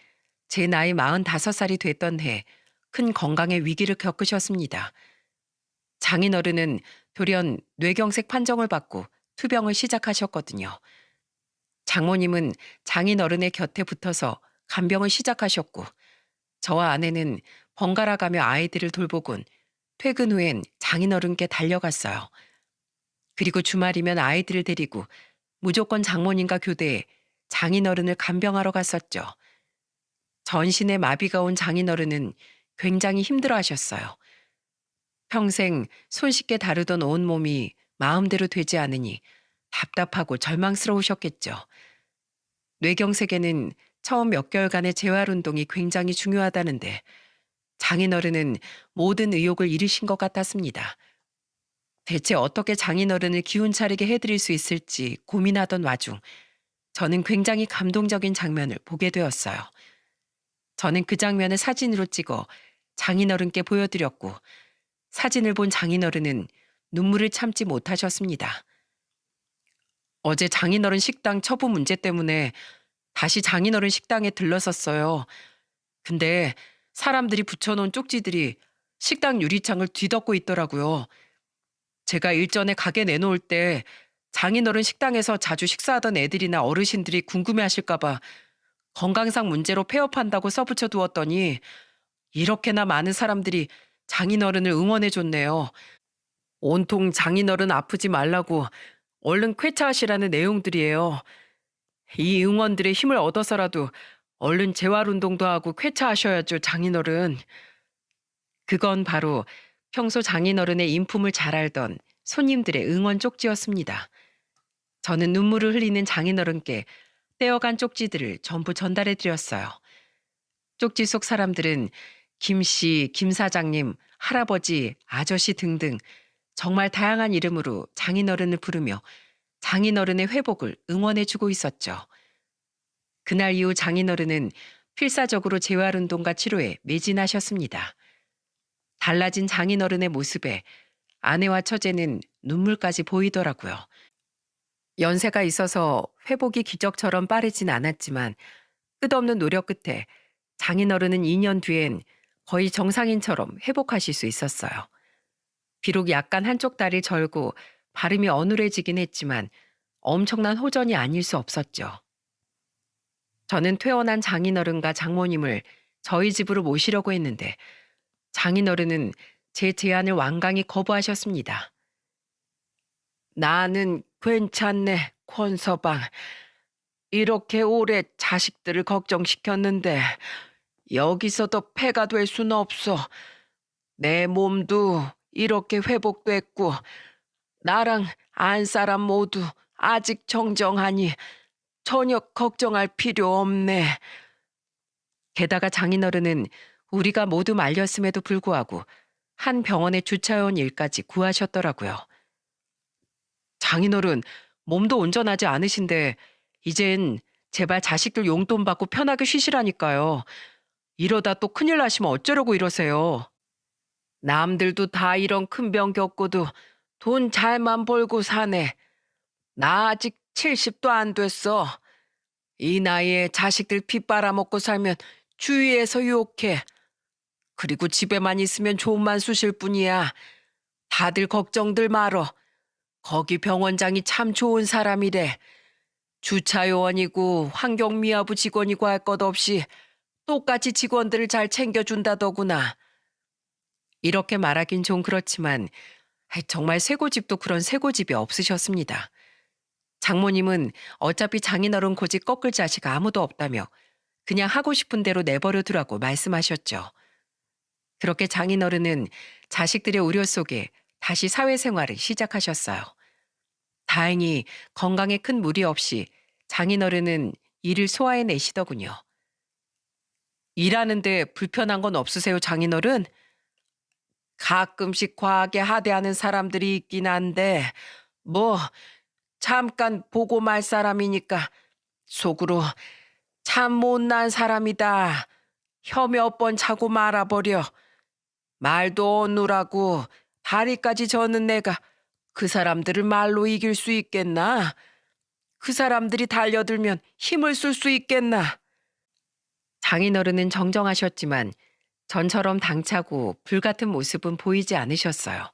제 나이 45살이 됐던 해 큰 건강의 위기를 겪으셨습니다. 장인어른은 돌연 뇌경색 판정을 받고 투병을 시작하셨거든요. 장모님은 장인어른의 곁에 붙어서 간병을 시작하셨고 저와 아내는 번갈아 가며 아이들을 돌보곤 퇴근 후엔 장인어른께 달려갔어요. 그리고 주말이면 아이들을 데리고 무조건 장모님과 교대해 장인어른을 간병하러 갔었죠. 전신에 마비가 온 장인어른은 굉장히 힘들어하셨어요. 평생 손쉽게 다루던 온몸이 마음대로 되지 않으니 답답하고 절망스러우셨겠죠. 뇌경색에는 처음 몇 개월간의 재활운동이 굉장히 중요하다는데 장인어른은 모든 의욕을 잃으신 것 같았습니다. 대체 어떻게 장인어른을 기운 차리게 해드릴 수 있을지 고민하던 와중 저는 굉장히 감동적인 장면을 보게 되었어요. 저는 그 장면을 사진으로 찍어 장인어른께 보여드렸고 사진을 본 장인어른은 눈물을 참지 못하셨습니다. 어제 장인어른 식당 처분 문제 때문에 다시 장인어른 식당에 들렀었어요. 근데 사람들이 붙여놓은 쪽지들이 식당 유리창을 뒤덮고 있더라고요. 제가 일전에 가게 내놓을 때 장인어른 식당에서 자주 식사하던 애들이나 어르신들이 궁금해하실까봐 건강상 문제로 폐업한다고 써붙여 두었더니 이렇게나 많은 사람들이 장인어른을 응원해줬네요. 온통 장인어른 아프지 말라고 얼른 쾌차하시라는 내용들이에요. 이 응원들의 힘을 얻어서라도 얼른 재활운동도 하고 쾌차하셔야죠, 장인어른. 그건 바로 평소 장인어른의 인품을 잘 알던 손님들의 응원 쪽지였습니다. 저는 눈물을 흘리는 장인어른께 떼어간 쪽지들을 전부 전달해 드렸어요. 쪽지 속 사람들은 김 씨, 김 사장님, 할아버지, 아저씨 등등 정말 다양한 이름으로 장인어른을 부르며 장인어른의 회복을 응원해주고 있었죠. 그날 이후 장인어른은 필사적으로 재활운동과 치료에 매진하셨습니다. 달라진 장인어른의 모습에 아내와 처제는 눈물까지 보이더라고요. 연세가 있어서 회복이 기적처럼 빠르진 않았지만 끝없는 노력 끝에 장인어른은 2년 뒤엔 거의 정상인처럼 회복하실 수 있었어요. 비록 약간 한쪽 다리 절고 발음이 어눌해지긴 했지만 엄청난 호전이 아닐 수 없었죠. 저는 퇴원한 장인어른과 장모님을 저희 집으로 모시려고 했는데 장인어른은 제 제안을 완강히 거부하셨습니다. 나는 괜찮네, 권서방. 이렇게 오래 자식들을 걱정시켰는데 여기서도 폐가 될 수는 없어. 내 몸도 이렇게 회복됐고 나랑 안 사람 모두 아직 정정하니 전혀 걱정할 필요 없네. 게다가 장인어른은 우리가 모두 말렸음에도 불구하고 한 병원의 주차원 일까지 구하셨더라고요. 장인어른, 몸도 온전하지 않으신데 이젠 제발 자식들 용돈 받고 편하게 쉬시라니까요. 이러다 또 큰일 나시면 어쩌려고 이러세요. 남들도 다 이런 큰 병 겪고도 돈 잘만 벌고 사네. 나 아직 70도 안 됐어. 이 나이에 자식들 피 빨아먹고 살면 주위에서 욕해. 그리고 집에만 있으면 좋은만 쑤실 뿐이야. 다들 걱정들 말어. 거기 병원장이 참 좋은 사람이래. 주차 요원이고 환경미화부 직원이고 할 것 없이 똑같이 직원들을 잘 챙겨준다더구나. 이렇게 말하긴 좀 그렇지만 정말 쇠고집도 그런 쇠고집이 없으셨습니다. 장모님은 어차피 장인어른 고집 꺾을 자식 아무도 없다며 그냥 하고 싶은 대로 내버려 두라고 말씀하셨죠. 그렇게 장인어른은 자식들의 우려 속에 다시 사회생활을 시작하셨어요. 다행히 건강에 큰 무리 없이 장인어른은 일을 소화해내시더군요. 일하는데 불편한 건 없으세요, 장인어른? 가끔씩 과하게 하대하는 사람들이 있긴 한데, 뭐, 잠깐 보고 말 사람이니까 속으로 참 못난 사람이다. 혀 몇 번 차고 말아버려. 말도 어누라고 다리까지 저는 내가 그 사람들을 말로 이길 수 있겠나? 그 사람들이 달려들면 힘을 쓸 수 있겠나? 장인어른은 정정하셨지만 전처럼 당차고 불같은 모습은 보이지 않으셨어요.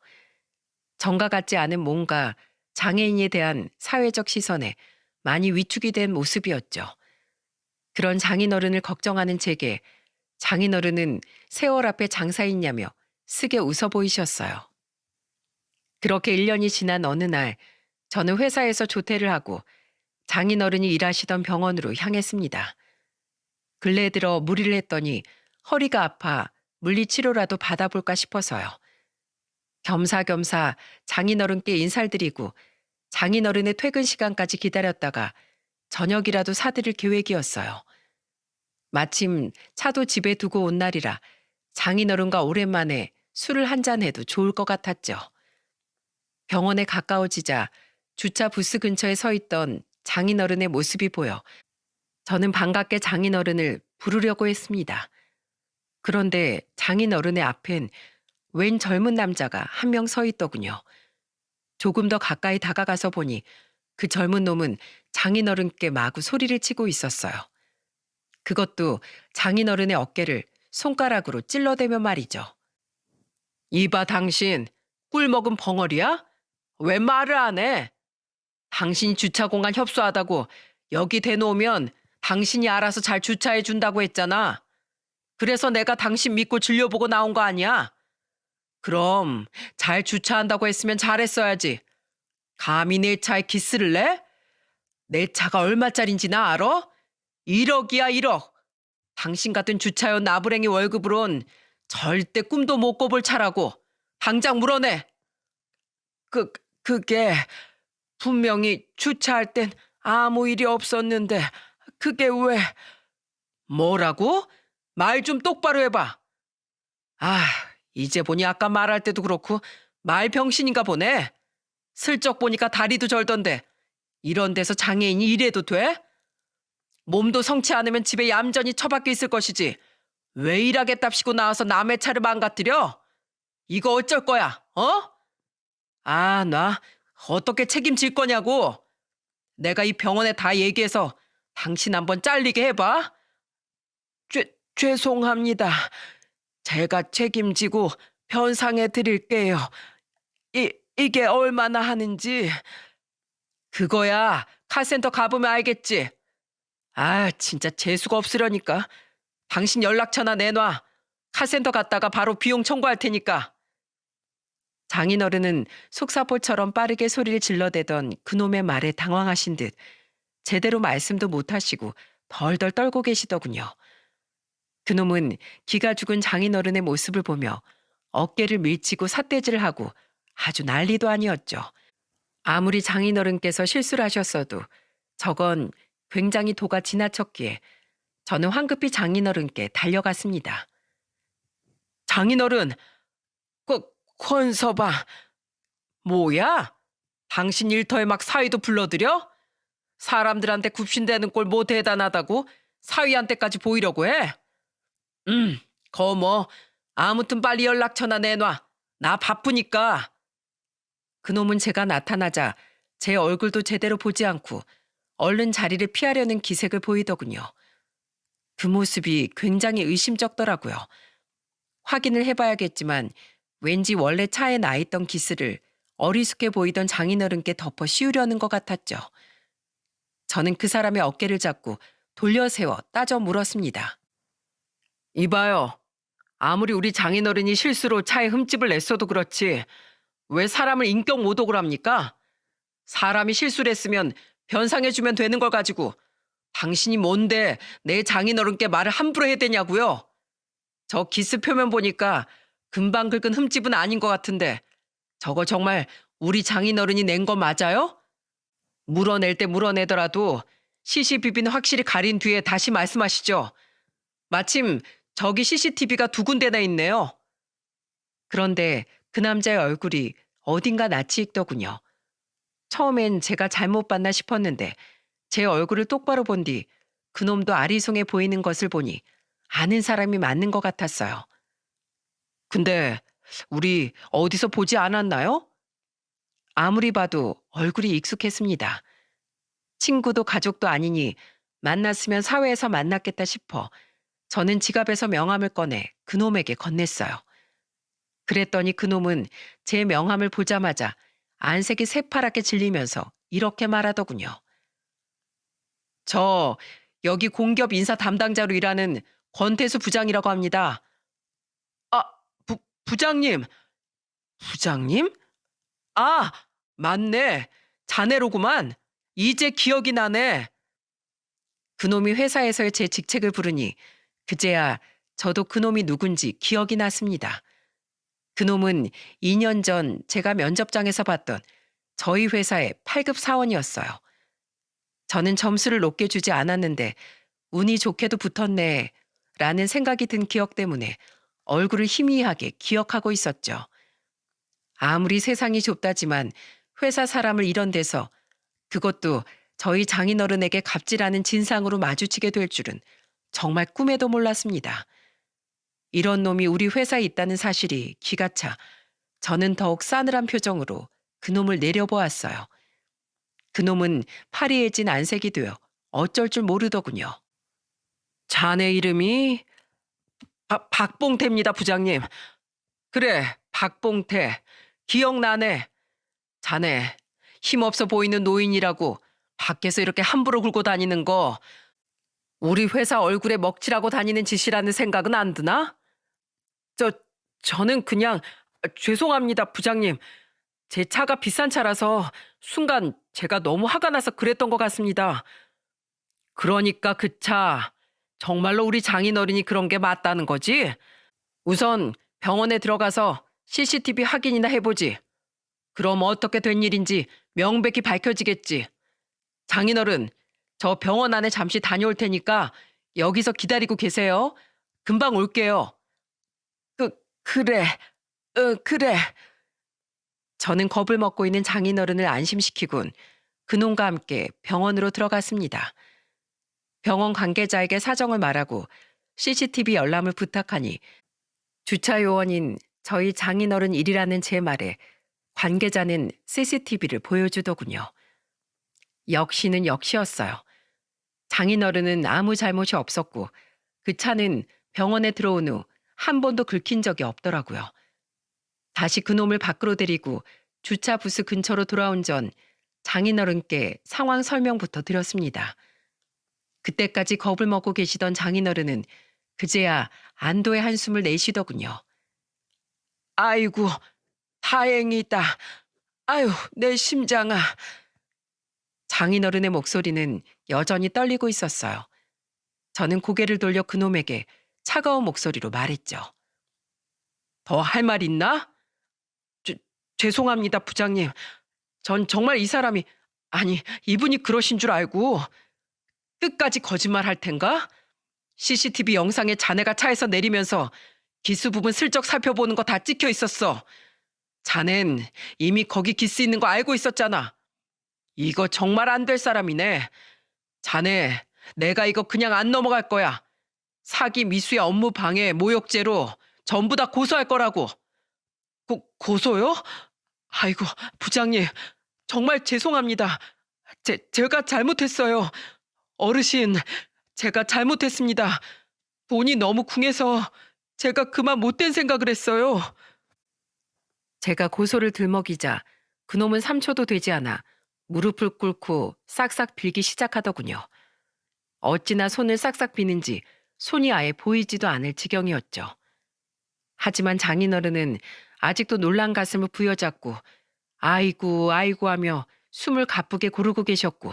전과 같지 않은 뭔가 장애인에 대한 사회적 시선에 많이 위축이 된 모습이었죠. 그런 장인어른을 걱정하는 제게 장인어른은 세월 앞에 장사있냐며 쓰게 웃어 보이셨어요. 그렇게 1년이 지난 어느 날 저는 회사에서 조퇴를 하고 장인어른이 일하시던 병원으로 향했습니다. 근래 들어 무리를 했더니 허리가 아파 물리치료라도 받아볼까 싶어서요. 겸사겸사 장인어른께 인사를 드리고 장인어른의 퇴근 시간까지 기다렸다가 저녁이라도 사드릴 계획이었어요. 마침 차도 집에 두고 온 날이라 장인어른과 오랜만에 술을 한잔 해도 좋을 것 같았죠. 병원에 가까워지자 주차 부스 근처에 서 있던 장인어른의 모습이 보여 저는 반갑게 장인어른을 부르려고 했습니다. 그런데 장인어른의 앞엔 웬 젊은 남자가 한 명 서 있더군요. 조금 더 가까이 다가가서 보니 그 젊은 놈은 장인어른께 마구 소리를 치고 있었어요. 그것도 장인어른의 어깨를 손가락으로 찔러대며 말이죠. 이봐 당신 꿀 먹은 벙어리야? 왜 말을 안 해? 당신이 주차 공간 협소하다고 여기 대놓으면 당신이 알아서 잘 주차해 준다고 했잖아. 그래서 내가 당신 믿고 진료보고 나온 거 아니야? 그럼 잘 주차한다고 했으면 잘했어야지. 감히 내 차에 기스를 내? 내 차가 얼마짜린지 나 알아? 1억이야 1억. 당신 같은 주차원 나부랭이 월급으론 절대 꿈도 못 꿔볼 차라고. 당장 물어내. 그, 그게 분명히 주차할 땐 아무 일이 없었는데 그게 왜... 뭐라고? 말 좀 똑바로 해봐. 아, 이제 보니 아까 말할 때도 그렇고 말병신인가 보네. 슬쩍 보니까 다리도 절던데 이런 데서 장애인이 이래도 돼? 몸도 성치 않으면 집에 얌전히 처박혀 있을 것이지. 왜 일하겠답시고 나와서 남의 차를 망가뜨려? 이거 어쩔 거야, 어? 아, 나 어떻게 책임질 거냐고. 내가 이 병원에 다 얘기해서 당신 한번 잘리게 해봐. 죄송합니다. 제가 책임지고 변상해 드릴게요. 이게 얼마나 하는지. 그거야 카센터 가보면 알겠지. 아, 진짜 재수가 없으려니까. 당신 연락처나 내놔. 카센터 갔다가 바로 비용 청구할 테니까. 장인어른은 속사포처럼 빠르게 소리를 질러대던 그놈의 말에 당황하신 듯 제대로 말씀도 못하시고 덜덜 떨고 계시더군요. 그놈은 기가 죽은 장인어른의 모습을 보며 어깨를 밀치고 삿대질을 하고 아주 난리도 아니었죠. 아무리 장인어른께서 실수를 하셨어도 저건 굉장히 도가 지나쳤기에 저는 황급히 장인어른께 달려갔습니다. 장인어른, 권서방, 뭐야? 당신 일터에 막 사위도 불러들여? 사람들한테 굽신대는 꼴 뭐 대단하다고 사위한테까지 보이려고 해? 거 아무튼 빨리 연락처나 내놔. 나 바쁘니까. 그놈은 제가 나타나자 제 얼굴도 제대로 보지 않고 얼른 자리를 피하려는 기색을 보이더군요. 그 모습이 굉장히 의심쩍더라고요. 확인을 해봐야겠지만 왠지 원래 차에 나 있던 기스를 어리숙해 보이던 장인어른께 덮어 씌우려는 것 같았죠. 저는 그 사람의 어깨를 잡고 돌려 세워 따져 물었습니다. 이봐요. 아무리 우리 장인어른이 실수로 차에 흠집을 냈어도 그렇지 왜 사람을 인격 모독을 합니까? 사람이 실수를 했으면 변상해주면 되는 걸 가지고 당신이 뭔데 내 장인어른께 말을 함부로 해야 되냐고요? 저 기스 표면 보니까 금방 긁은 흠집은 아닌 것 같은데 저거 정말 우리 장인어른이 낸 거 맞아요? 물어낼 때 물어내더라도 CCTV는 확실히 가린 뒤에 다시 말씀하시죠. 마침 저기 CCTV가 두 군데나 있네요. 그런데 그 남자의 얼굴이 어딘가 낯이 익더군요. 처음엔 제가 잘못 봤나 싶었는데 제 얼굴을 똑바로 본 뒤 그놈도 아리송해 보이는 것을 보니 아는 사람이 맞는 것 같았어요. 근데 우리 어디서 보지 않았나요? 아무리 봐도 얼굴이 익숙했습니다. 친구도 가족도 아니니 만났으면 사회에서 만났겠다 싶어 저는 지갑에서 명함을 꺼내 그놈에게 건넸어요. 그랬더니 그놈은 제 명함을 보자마자 안색이 새파랗게 질리면서 이렇게 말하더군요. 저 여기 공기업 인사 담당자로 일하는 권태수 부장이라고 합니다. 아, 부장님. 부장님? 아, 맞네. 자네로구만. 이제 기억이 나네. 그놈이 회사에서의 제 직책을 부르니 그제야 저도 그놈이 누군지 기억이 났습니다. 그놈은 2년 전 제가 면접장에서 봤던 저희 회사의 8급 사원이었어요. 저는 점수를 높게 주지 않았는데 운이 좋게도 붙었네 라는 생각이 든 기억 때문에 얼굴을 희미하게 기억하고 있었죠. 아무리 세상이 좁다지만 회사 사람을 이런 데서 그것도 저희 장인어른에게 갑질하는 진상으로 마주치게 될 줄은 정말 꿈에도 몰랐습니다. 이런 놈이 우리 회사에 있다는 사실이 기가 차 저는 더욱 싸늘한 표정으로 그놈을 내려보았어요. 그놈은 파리해진 안색이 되어 어쩔 줄 모르더군요. 자네 이름이 박봉태입니다, 부장님. 그래, 박봉태. 기억나네. 자네 힘없어 보이는 노인이라고 밖에서 이렇게 함부로 굴고 다니는 거 우리 회사 얼굴에 먹칠하고 다니는 짓이라는 생각은 안 드나? 저는 그냥 죄송합니다, 부장님. 제 차가 비싼 차라서 순간 제가 너무 화가 나서 그랬던 것 같습니다. 그러니까 그 차 정말로 우리 장인어른이 그런 게 맞다는 거지? 우선 병원에 들어가서 CCTV 확인이나 해보지. 그럼 어떻게 된 일인지 명백히 밝혀지겠지. 장인어른, 저 병원 안에 잠시 다녀올 테니까 여기서 기다리고 계세요. 금방 올게요. 그래. 그래. 저는 겁을 먹고 있는 장인어른을 안심시키곤 그놈과 함께 병원으로 들어갔습니다. 병원 관계자에게 사정을 말하고 CCTV 열람을 부탁하니 주차 요원인 저희 장인어른 일이라는 제 말에 관계자는 CCTV를 보여주더군요. 역시는 역시였어요. 장인어른은 아무 잘못이 없었고 그 차는 병원에 들어온 후 한 번도 긁힌 적이 없더라고요. 다시 그놈을 밖으로 데리고 주차 부스 근처로 돌아온 전 장인어른께 상황 설명부터 드렸습니다. 그때까지 겁을 먹고 계시던 장인어른은 그제야 안도의 한숨을 내쉬더군요. 아이고, 다행이다. 아유, 내 심장아. 장인어른의 목소리는 여전히 떨리고 있었어요. 저는 고개를 돌려 그놈에게 차가운 목소리로 말했죠. 더 할 말 있나? 죄송합니다, 부장님. 전 정말 이 사람이, 아니, 이분이 그러신 줄 알고 끝까지 거짓말 할 텐가? CCTV 영상에 자네가 차에서 내리면서 기수 부분 슬쩍 살펴보는 거 다 찍혀 있었어. 자넨 이미 거기 기스 있는 거 알고 있었잖아. 이거 정말 안 될 사람이네. 자네, 내가 이거 그냥 안 넘어갈 거야. 사기, 미수의 업무 방해, 모욕죄로 전부 다 고소할 거라고. 고소요? 아이고, 부장님, 정말 죄송합니다. 제가 잘못했어요. 어르신, 제가 잘못했습니다. 돈이 너무 궁해서 제가 그만 못된 생각을 했어요. 제가 고소를 들먹이자 그놈은 3초도 되지 않아 무릎을 꿇고 싹싹 빌기 시작하더군요. 어찌나 손을 싹싹 비는지 손이 아예 보이지도 않을 지경이었죠. 하지만 장인어른은 아직도 놀란 가슴을 부여잡고 아이고 아이고 하며 숨을 가쁘게 고르고 계셨고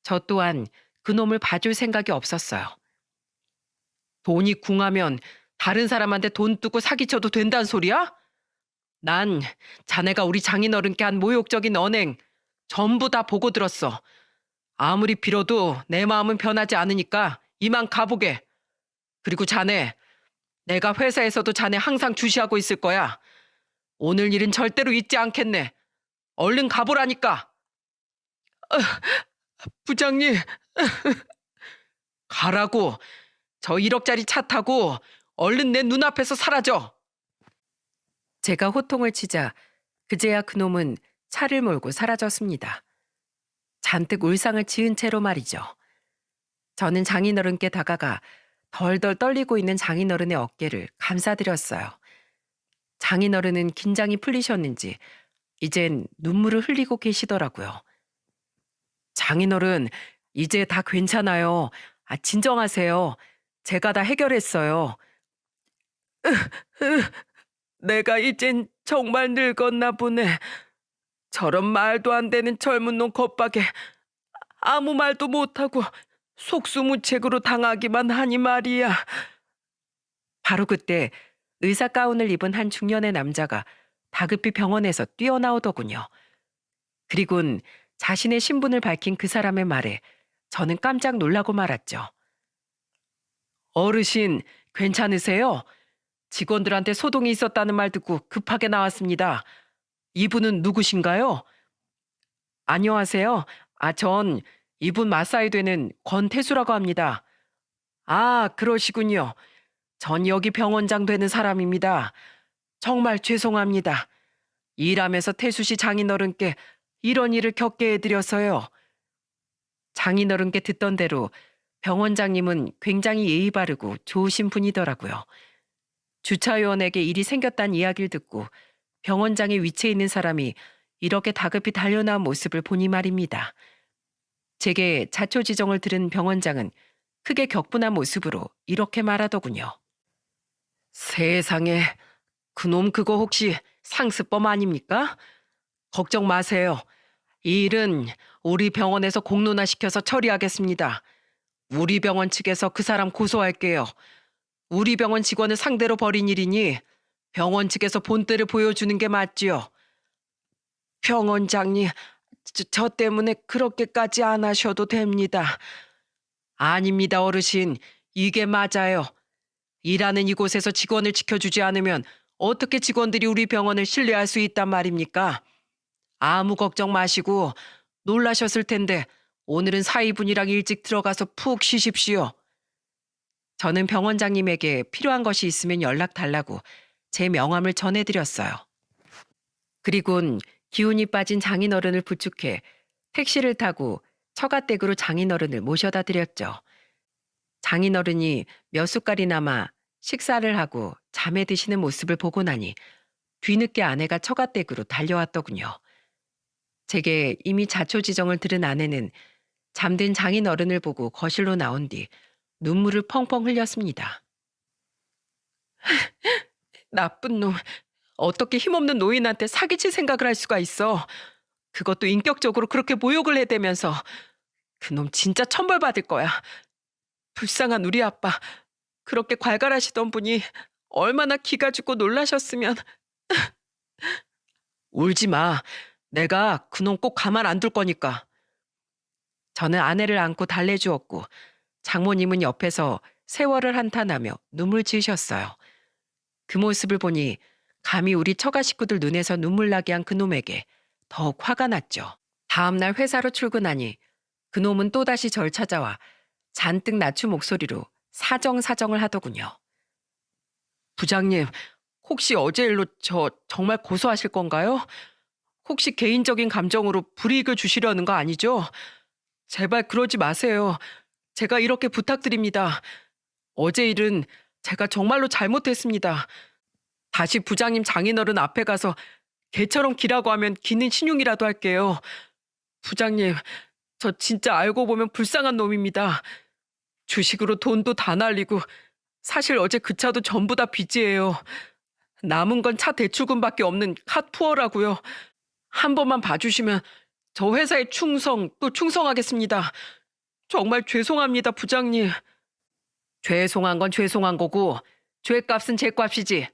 저 또한 그놈을 봐줄 생각이 없었어요. 돈이 궁하면 다른 사람한테 돈 두고 사기쳐도 된다는 소리야? 난 자네가 우리 장인어른께 한 모욕적인 언행 전부 다 보고 들었어. 아무리 빌어도 내 마음은 변하지 않으니까 이만 가보게. 그리고 자네, 내가 회사에서도 자네 항상 주시하고 있을 거야. 오늘 일은 절대로 잊지 않겠네. 얼른 가보라니까. 부장님, 가라고. 저 1억짜리 차 타고 얼른 내 눈앞에서 사라져. 제가 호통을 치자 그제야 그놈은 차를 몰고 사라졌습니다. 잔뜩 울상을 지은 채로 말이죠. 저는 장인어른께 다가가 덜덜 떨리고 있는 장인어른의 어깨를 감싸드렸어요. 장인어른은 긴장이 풀리셨는지 이젠 눈물을 흘리고 계시더라고요. 장인어른, 이제 다 괜찮아요. 진정하세요. 제가 다 해결했어요. 내가 이젠 정말 늙었나 보네. 저런 말도 안 되는 젊은 놈 겁박에 아무 말도 못하고 속수무책으로 당하기만 하니 말이야. 바로 그때 의사 가운을 입은 한 중년의 남자가 다급히 병원에서 뛰어나오더군요. 그리곤 자신의 신분을 밝힌 그 사람의 말에 저는 깜짝 놀라고 말았죠. 어르신, 괜찮으세요? 직원들한테 소동이 있었다는 말 듣고 급하게 나왔습니다. 이분은 누구신가요? 안녕하세요. 전 이분 맞사이 되는 권태수라고 합니다. 그러시군요. 전 여기 병원장 되는 사람입니다. 정말 죄송합니다. 일하면서 태수 씨 장인어른께 이런 일을 겪게 해드려서요. 장인어른께 듣던 대로 병원장님은 굉장히 예의 바르고 좋으신 분이더라고요. 주차요원에게 일이 생겼다는 이야기를 듣고 병원장의 위치에 있는 사람이 이렇게 다급히 달려나온 모습을 보니 말입니다. 제게 자초지종을 들은 병원장은 크게 격분한 모습으로 이렇게 말하더군요. 세상에, 그놈 그거 혹시 상습범 아닙니까? 걱정 마세요. 이 일은 우리 병원에서 공론화시켜서 처리하겠습니다. 우리 병원 측에서 그 사람 고소할게요. 우리 병원 직원을 상대로 벌인 일이니 병원 측에서 본때를 보여주는 게 맞지요. 병원장님, 저 때문에 그렇게까지 안 하셔도 됩니다. 아닙니다, 어르신. 이게 맞아요. 일하는 이곳에서 직원을 지켜주지 않으면 어떻게 직원들이 우리 병원을 신뢰할 수 있단 말입니까? 아무 걱정 마시고 놀라셨을 텐데 오늘은 사위분이랑 일찍 들어가서 푹 쉬십시오. 저는 병원장님에게 필요한 것이 있으면 연락 달라고 제 명함을 전해드렸어요. 그리곤 기운이 빠진 장인어른을 부축해 택시를 타고 처가댁으로 장인어른을 모셔다 드렸죠. 장인어른이 몇 숟갈이 남아 식사를 하고 잠에 드시는 모습을 보고 나니 뒤늦게 아내가 처가댁으로 달려왔더군요. 제게 이미 자초지종을 들은 아내는 잠든 장인어른을 보고 거실로 나온 뒤 눈물을 펑펑 흘렸습니다. 나쁜 놈, 어떻게 힘없는 노인한테 사기칠 생각을 할 수가 있어. 그것도 인격적으로 그렇게 모욕을 해대면서. 그놈 진짜 천벌받을 거야. 불쌍한 우리 아빠, 그렇게 괄괄하시던 분이 얼마나 기가 죽고 놀라셨으면. 울지 마. 내가 그놈 꼭 가만 안 둘 거니까. 저는 아내를 안고 달래주었고 장모님은 옆에서 세월을 한탄하며 눈물 지으셨어요. 그 모습을 보니 감히 우리 처가 식구들 눈에서 눈물 나게 한 그놈에게 더욱 화가 났죠. 다음날 회사로 출근하니 그놈은 또다시 절 찾아와 잔뜩 낮춘 목소리로 사정사정을 하더군요. 부장님, 혹시 어제 일로 저 정말 고소하실 건가요? 혹시 개인적인 감정으로 불이익을 주시려는 거 아니죠? 제발 그러지 마세요. 제가 이렇게 부탁드립니다. 어제 일은 제가 정말로 잘못했습니다. 다시 부장님 장인어른 앞에 가서 개처럼 기라고 하면 기는 신용이라도 할게요. 부장님, 저 진짜 알고 보면 불쌍한 놈입니다. 주식으로 돈도 다 날리고 사실 어제 그 차도 전부 다 빚이에요. 남은 건 차 대출금밖에 없는 카푸어라고요. 한 번만 봐주시면 저 회사에 충성 또 충성하겠습니다. 정말 죄송합니다, 부장님. 죄송한 건 죄송한 거고 죄값은 죄값이지.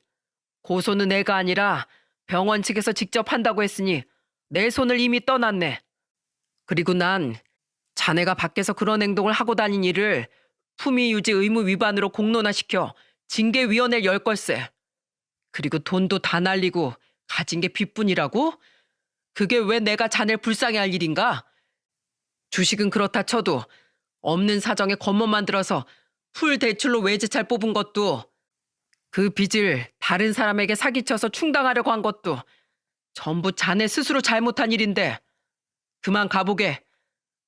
고소는 내가 아니라 병원 측에서 직접 한다고 했으니 내 손을 이미 떠났네. 그리고 난 자네가 밖에서 그런 행동을 하고 다닌 일을 품위 유지 의무 위반으로 공론화시켜 징계위원회를 열 걸세. 그리고 돈도 다 날리고 가진 게 빚뿐이라고? 그게 왜 내가 자네를 불쌍해 할 일인가? 주식은 그렇다 쳐도 없는 사정에 겉멋 만들어서 풀 대출로 외제차를 뽑은 것도 그 빚을 다른 사람에게 사기쳐서 충당하려고 한 것도 전부 자네 스스로 잘못한 일인데 그만 가보게.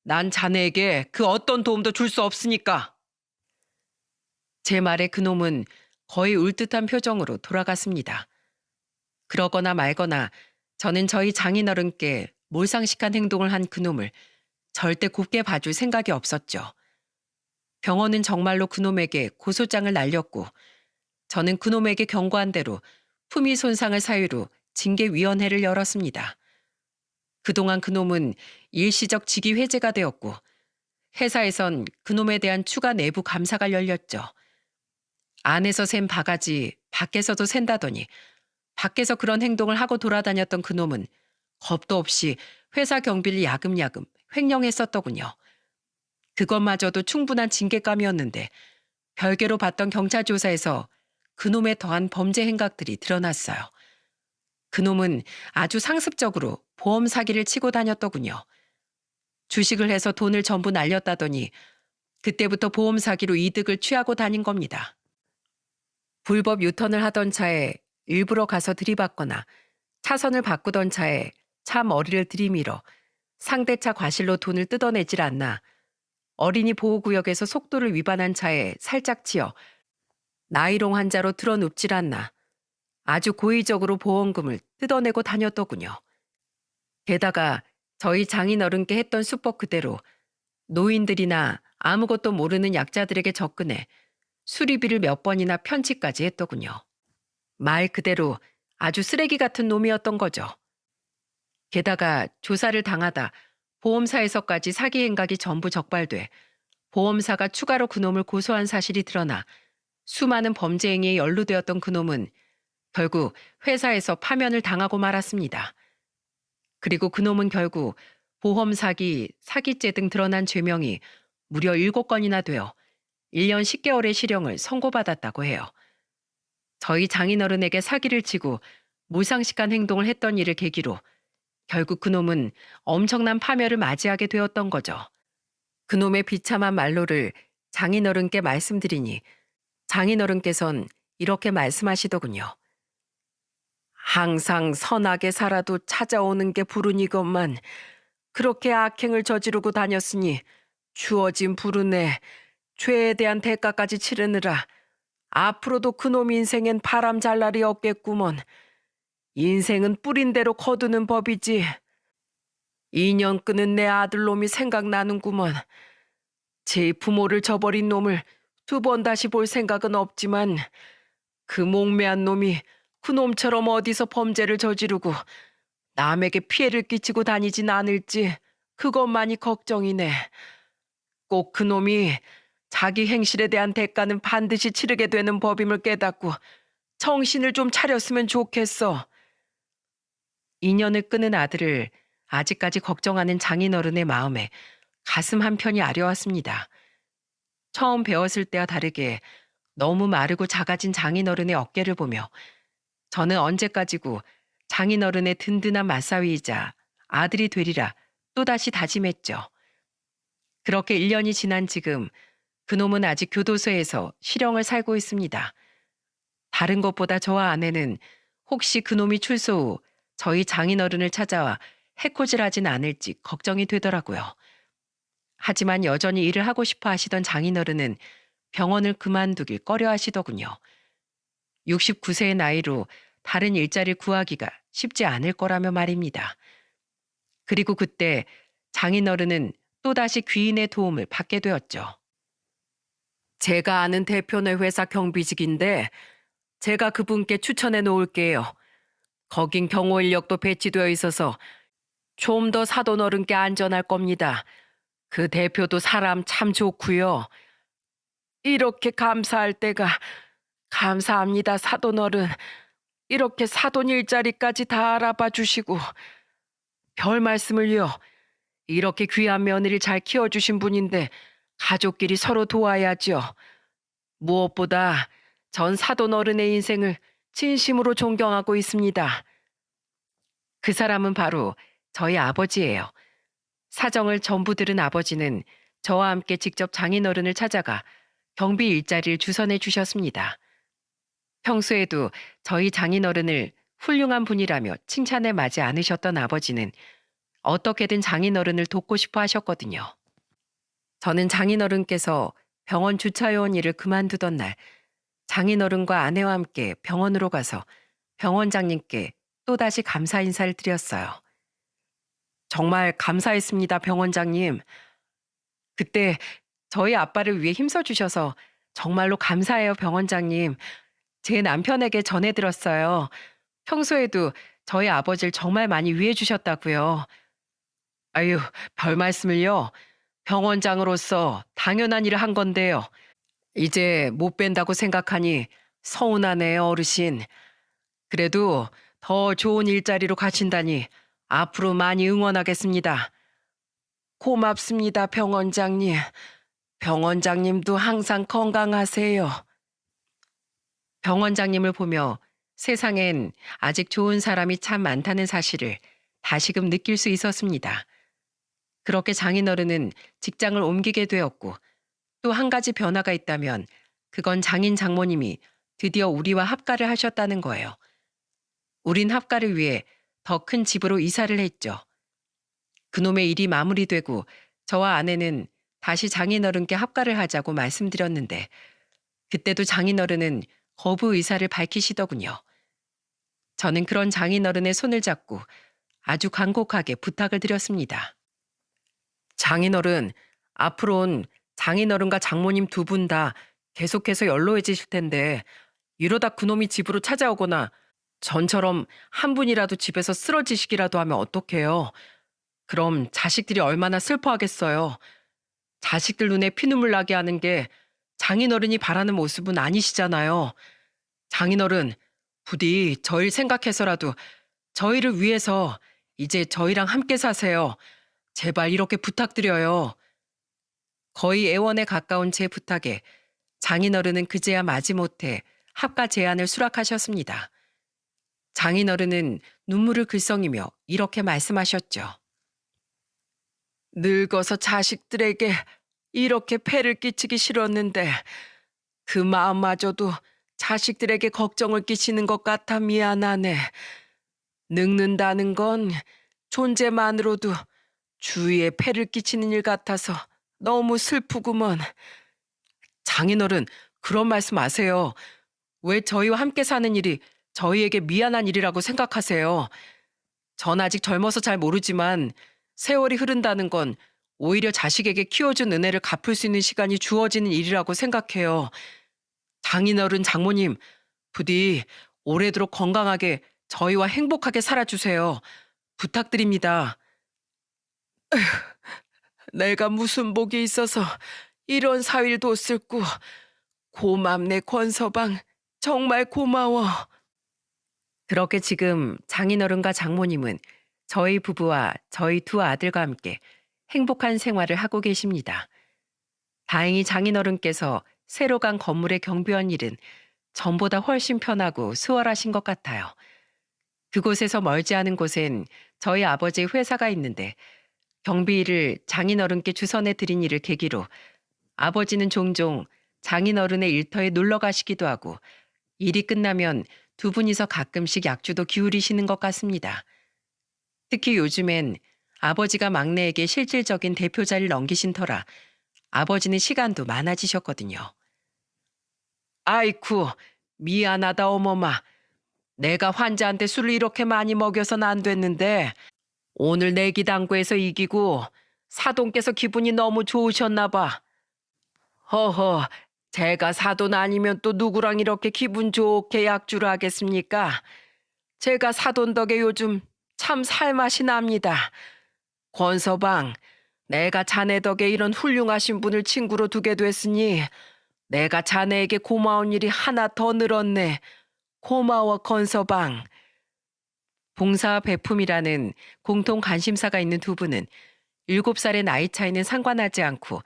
난 자네에게 그 어떤 도움도 줄 수 없으니까. 제 말에 그놈은 거의 울 듯한 표정으로 돌아갔습니다. 그러거나 말거나 저는 저희 장인어른께 몰상식한 행동을 한 그놈을 절대 곱게 봐줄 생각이 없었죠. 병원은 정말로 그놈에게 고소장을 날렸고 저는 그놈에게 경고한 대로 품위 손상을 사유로 징계위원회를 열었습니다. 그동안 그놈은 일시적 직위 해제가 되었고 회사에선 그놈에 대한 추가 내부 감사가 열렸죠. 안에서 샌 바가지 밖에서도 샌다더니 밖에서 그런 행동을 하고 돌아다녔던 그놈은 겁도 없이 회사 경비를 야금야금 횡령했었더군요. 그것마저도 충분한 징계감이었는데 별개로 봤던 경찰 조사에서 그놈에 더한 범죄 행각들이 드러났어요. 그놈은 아주 상습적으로 보험 사기를 치고 다녔더군요. 주식을 해서 돈을 전부 날렸다더니 그때부터 보험 사기로 이득을 취하고 다닌 겁니다. 불법 유턴을 하던 차에 일부러 가서 들이받거나 차선을 바꾸던 차에 차 머리를 들이밀어 상대차 과실로 돈을 뜯어내질 않나 어린이 보호구역에서 속도를 위반한 차에 살짝 치여 나이롱 환자로 틀어눕질 않나 아주 고의적으로 보험금을 뜯어내고 다녔더군요. 게다가 저희 장인어른께 했던 수법 그대로 노인들이나 아무것도 모르는 약자들에게 접근해 수리비를 몇 번이나 편취까지 했더군요. 말 그대로 아주 쓰레기 같은 놈이었던 거죠. 게다가 조사를 당하다 보험사에서까지 사기 행각이 전부 적발돼 보험사가 추가로 그놈을 고소한 사실이 드러나 수많은 범죄 행위에 연루되었던 그놈은 결국 회사에서 파면을 당하고 말았습니다. 그리고 그놈은 결국 보험 사기, 사기죄 등 드러난 죄명이 무려 7건이나 되어 1년 10개월의 실형을 선고받았다고 해요. 저희 장인어른에게 사기를 치고 무상식한 행동을 했던 일을 계기로 결국 그놈은 엄청난 파멸을 맞이하게 되었던 거죠. 그놈의 비참한 말로를 장인어른께 말씀드리니 장인어른께선 이렇게 말씀하시더군요. 항상 선하게 살아도 찾아오는 게 불운이건만 그렇게 악행을 저지르고 다녔으니 주어진 불운에 죄에 대한 대가까지 치르느라 앞으로도 그놈 인생엔 바람 잘 날이 없겠구먼. 인생은 뿌린 대로 거두는 법이지. 인연 끄는 내 아들놈이 생각나는구먼. 제 부모를 저버린 놈을 2번 다시 볼 생각은 없지만 그 목매한 놈이 그놈처럼 어디서 범죄를 저지르고 남에게 피해를 끼치고 다니진 않을지 그것만이 걱정이네. 꼭 그놈이 자기 행실에 대한 대가는 반드시 치르게 되는 법임을 깨닫고 정신을 좀 차렸으면 좋겠어. 인연을 끄는 아들을 아직까지 걱정하는 장인어른의 마음에 가슴 한편이 아려왔습니다. 처음 배웠을 때와 다르게 너무 마르고 작아진 장인어른의 어깨를 보며 저는 언제까지고 장인어른의 든든한 맞사위이자 아들이 되리라 또다시 다짐했죠. 그렇게 1년이 지난 지금 그놈은 아직 교도소에서 실형을 살고 있습니다. 다른 것보다 저와 아내는 혹시 그놈이 출소 후 저희 장인어른을 찾아와 해코지하진 않을지 걱정이 되더라고요. 하지만 여전히 일을 하고 싶어 하시던 장인어른은 병원을 그만두길 꺼려 하시더군요. 69세의 나이로 다른 일자리를 구하기가 쉽지 않을 거라며 말입니다. 그리고 그때 장인어른은 또다시 귀인의 도움을 받게 되었죠. 제가 아는 대표네 회사 경비직인데 제가 그분께 추천해 놓을게요. 거긴 경호 인력도 배치되어 있어서 좀 더 사돈 어른께 안전할 겁니다. 그 대표도 사람 참 좋고요. 이렇게 감사할 때가 감사합니다, 사돈 어른. 이렇게 사돈 일자리까지 다 알아봐 주시고 별 말씀을요. 이렇게 귀한 며느리 잘 키워주신 분인데 가족끼리 서로 도와야죠. 무엇보다 전 사돈 어른의 인생을 진심으로 존경하고 있습니다. 그 사람은 바로 저희 아버지예요. 사정을 전부 들은 아버지는 저와 함께 직접 장인어른을 찾아가 경비 일자리를 주선해 주셨습니다. 평소에도 저희 장인어른을 훌륭한 분이라며 칭찬에 마지 않으셨던 아버지는 어떻게든 장인어른을 돕고 싶어 하셨거든요. 저는 장인어른께서 병원 주차요원 일을 그만두던 날 장인어른과 아내와 함께 병원으로 가서 병원장님께 또다시 감사 인사를 드렸어요. 정말 감사했습니다, 병원장님. 그때 저희 아빠를 위해 힘써주셔서 정말로 감사해요, 병원장님. 제 남편에게 전해들었어요. 평소에도 저희 아버지를 정말 많이 위해 주셨다고요. 아유, 별 말씀을요. 병원장으로서 당연한 일을 한 건데요. 이제 못 뵌다고 생각하니 서운하네요, 어르신. 그래도 더 좋은 일자리로 가신다니 앞으로 많이 응원하겠습니다. 고맙습니다, 병원장님. 병원장님도 항상 건강하세요. 병원장님을 보며 세상엔 아직 좋은 사람이 참 많다는 사실을 다시금 느낄 수 있었습니다. 그렇게 장인어른은 직장을 옮기게 되었고 또 한 가지 변화가 있다면 그건 장인 장모님이 드디어 우리와 합가를 하셨다는 거예요. 우린 합가를 위해 더 큰 집으로 이사를 했죠. 그놈의 일이 마무리되고 저와 아내는 다시 장인어른께 합가를 하자고 말씀드렸는데 그때도 장인어른은 거부 의사를 밝히시더군요. 저는 그런 장인어른의 손을 잡고 아주 간곡하게 부탁을 드렸습니다. 장인어른, 앞으로는 장인어른과 장모님 두 분 다 계속해서 연로해지실 텐데 이러다 그놈이 집으로 찾아오거나 전처럼 한 분이라도 집에서 쓰러지시기라도 하면 어떡해요? 그럼 자식들이 얼마나 슬퍼하겠어요. 자식들 눈에 피눈물 나게 하는 게 장인어른이 바라는 모습은 아니시잖아요. 장인어른, 부디 저희를 생각해서라도 저희를 위해서 이제 저희랑 함께 사세요. 제발 이렇게 부탁드려요. 거의 애원에 가까운 제 부탁에 장인어른은 그제야 마지못해 합가 제안을 수락하셨습니다. 장인어른은 눈물을 글썽이며 이렇게 말씀하셨죠. 늙어서 자식들에게 이렇게 폐를 끼치기 싫었는데 그 마음마저도 자식들에게 걱정을 끼치는 것 같아 미안하네. 늙는다는 건 존재만으로도 주위에 폐를 끼치는 일 같아서 너무 슬프구먼. 장인어른, 그런 말씀 마세요. 왜 저희와 함께 사는 일이 저희에게 미안한 일이라고 생각하세요? 전 아직 젊어서 잘 모르지만 세월이 흐른다는 건 오히려 자식에게 키워준 은혜를 갚을 수 있는 시간이 주어지는 일이라고 생각해요. 장인어른, 장모님, 부디 오래도록 건강하게 저희와 행복하게 살아주세요. 부탁드립니다. 내가 무슨 복이 있어서 이런 사위를 뒀을꼬. 고맙네, 권서방. 정말 고마워. 그렇게 지금 장인어른과 장모님은 저희 부부와 저희 두 아들과 함께 행복한 생활을 하고 계십니다. 다행히 장인어른께서 새로 간 건물의 경비원 일은 전보다 훨씬 편하고 수월하신 것 같아요. 그곳에서 멀지 않은 곳엔 저희 아버지의 회사가 있는데 경비 일을 장인어른께 주선해 드린 일을 계기로 아버지는 종종 장인어른의 일터에 놀러 가시기도 하고 일이 끝나면 두 분이서 가끔씩 약주도 기울이시는 것 같습니다. 특히 요즘엔 아버지가 막내에게 실질적인 대표 자리를 넘기신 터라 아버지는 시간도 많아지셨거든요. 아이쿠, 미안하다 어머마. 내가 환자한테 술을 이렇게 많이 먹여선 안 됐는데 오늘 내기당구에서 이기고 사돈께서 기분이 너무 좋으셨나 봐. 허허, 제가 사돈 아니면 또 누구랑 이렇게 기분 좋게 약주를 하겠습니까? 제가 사돈 덕에 요즘 참 살맛이 납니다. 권서방, 내가 자네 덕에 이런 훌륭하신 분을 친구로 두게 됐으니 내가 자네에게 고마운 일이 하나 더 늘었네. 고마워, 권서방. 봉사와 배품이라는 공통 관심사가 있는 두 분은 7살의 나이 차이는 상관하지 않고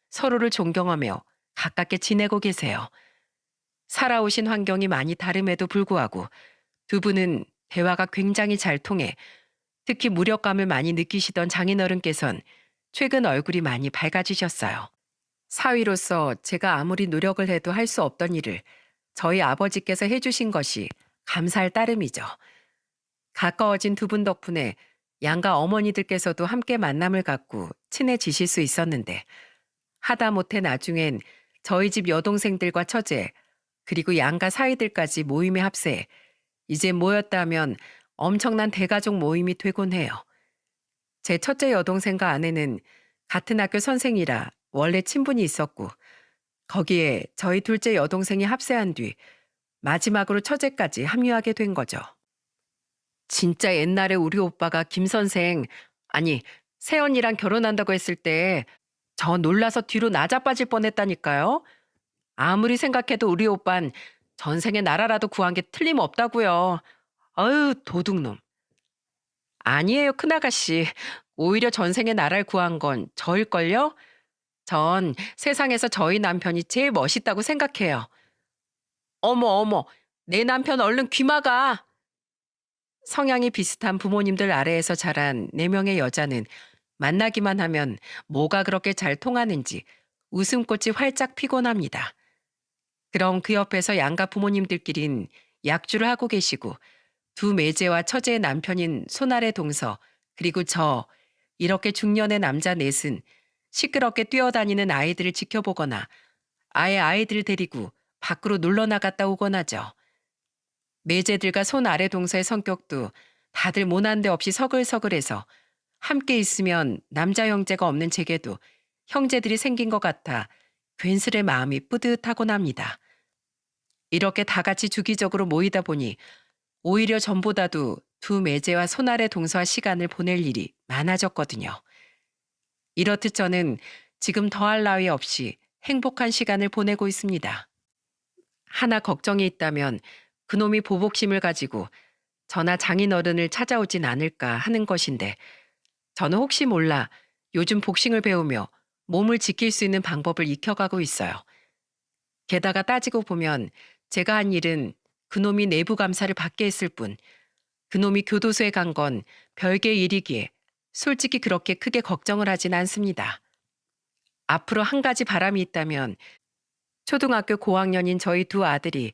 서로를 존경하며 가깝게 지내고 계세요. 살아오신 환경이 많이 다름에도 불구하고 두 분은 대화가 굉장히 잘 통해 특히 무력감을 많이 느끼시던 장인어른께선 최근 얼굴이 많이 밝아지셨어요. 사위로서 제가 아무리 노력을 해도 할 수 없던 일을 저희 아버지께서 해주신 것이 감사할 따름이죠. 가까워진 두 분 덕분에 양가 어머니들께서도 함께 만남을 갖고 친해지실 수 있었는데 하다못해 나중엔 저희 집 여동생들과 처제 그리고 양가 사위들까지 모임에 합세해 이제 모였다 하면 엄청난 대가족 모임이 되곤 해요. 제 첫째 여동생과 아내는 같은 학교 선생이라 원래 친분이 있었고 거기에 저희 둘째 여동생이 합세한 뒤 마지막으로 처제까지 합류하게 된 거죠. 진짜 옛날에 우리 오빠가 김 선생, 아니 새언니랑 결혼한다고 했을 때 저 놀라서 뒤로 나자빠질 뻔했다니까요. 아무리 생각해도 우리 오빤 전생에 나라라도 구한 게 틀림없다고요. 아유 도둑놈. 아니에요 큰아가씨. 오히려 전생에 나라를 구한 건 저일걸요? 전 세상에서 저희 남편이 제일 멋있다고 생각해요. 어머 어머 내 남편 얼른 귀 막아. 성향이 비슷한 부모님들 아래에서 자란 4명의 여자는 만나기만 하면 뭐가 그렇게 잘 통하는지 웃음꽃이 활짝 피곤 합니다. 그럼 그 옆에서 양가 부모님들끼린 약주를 하고 계시고 두 매제와 처제의 남편인 손아래 동서 그리고 저 이렇게 중년의 남자 넷은 시끄럽게 뛰어다니는 아이들을 지켜보거나 아예 아이들을 데리고 밖으로 놀러 나갔다 오곤 하죠. 매제들과 손아래 동서의 성격도 다들 모난 데 없이 서글서글해서 함께 있으면 남자 형제가 없는 제게도 형제들이 생긴 것 같아 괜스레 마음이 뿌듯하곤 합니다. 이렇게 다 같이 주기적으로 모이다 보니 오히려 전보다도 두 매제와 손아래 동서와 시간을 보낼 일이 많아졌거든요. 이렇듯 저는 지금 더할 나위 없이 행복한 시간을 보내고 있습니다. 하나 걱정이 있다면 그놈이 보복심을 가지고 저나 장인어른을 찾아오진 않을까 하는 것인데 저는 혹시 몰라 요즘 복싱을 배우며 몸을 지킬 수 있는 방법을 익혀가고 있어요. 게다가 따지고 보면 제가 한 일은 그놈이 내부 감사를 받게 했을 뿐 그놈이 교도소에 간 건 별개의 일이기에 솔직히 그렇게 크게 걱정을 하진 않습니다. 앞으로 한 가지 바람이 있다면 초등학교 고학년인 저희 두 아들이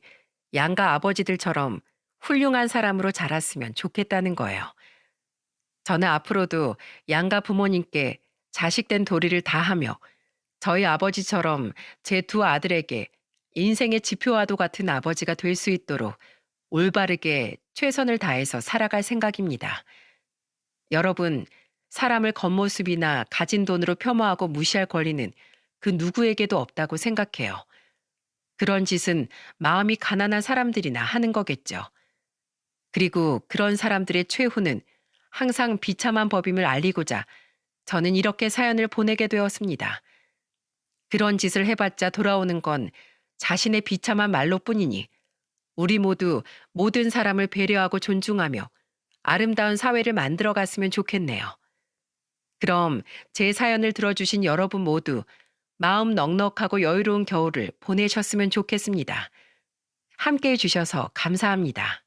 양가 아버지들처럼 훌륭한 사람으로 자랐으면 좋겠다는 거예요. 저는 앞으로도 양가 부모님께 자식된 도리를 다하며 저희 아버지처럼 제 두 아들에게 인생의 지표와도 같은 아버지가 될 수 있도록 올바르게 최선을 다해서 살아갈 생각입니다. 여러분, 사람을 겉모습이나 가진 돈으로 폄하하고 무시할 권리는 그 누구에게도 없다고 생각해요. 그런 짓은 마음이 가난한 사람들이나 하는 거겠죠. 그리고 그런 사람들의 최후는 항상 비참한 법임을 알리고자 저는 이렇게 사연을 보내게 되었습니다. 그런 짓을 해봤자 돌아오는 건 자신의 비참한 말로뿐이니 우리 모두 모든 사람을 배려하고 존중하며 아름다운 사회를 만들어 갔으면 좋겠네요. 그럼 제 사연을 들어주신 여러분 모두 마음 넉넉하고 여유로운 겨울을 보내셨으면 좋겠습니다. 함께 해주셔서 감사합니다.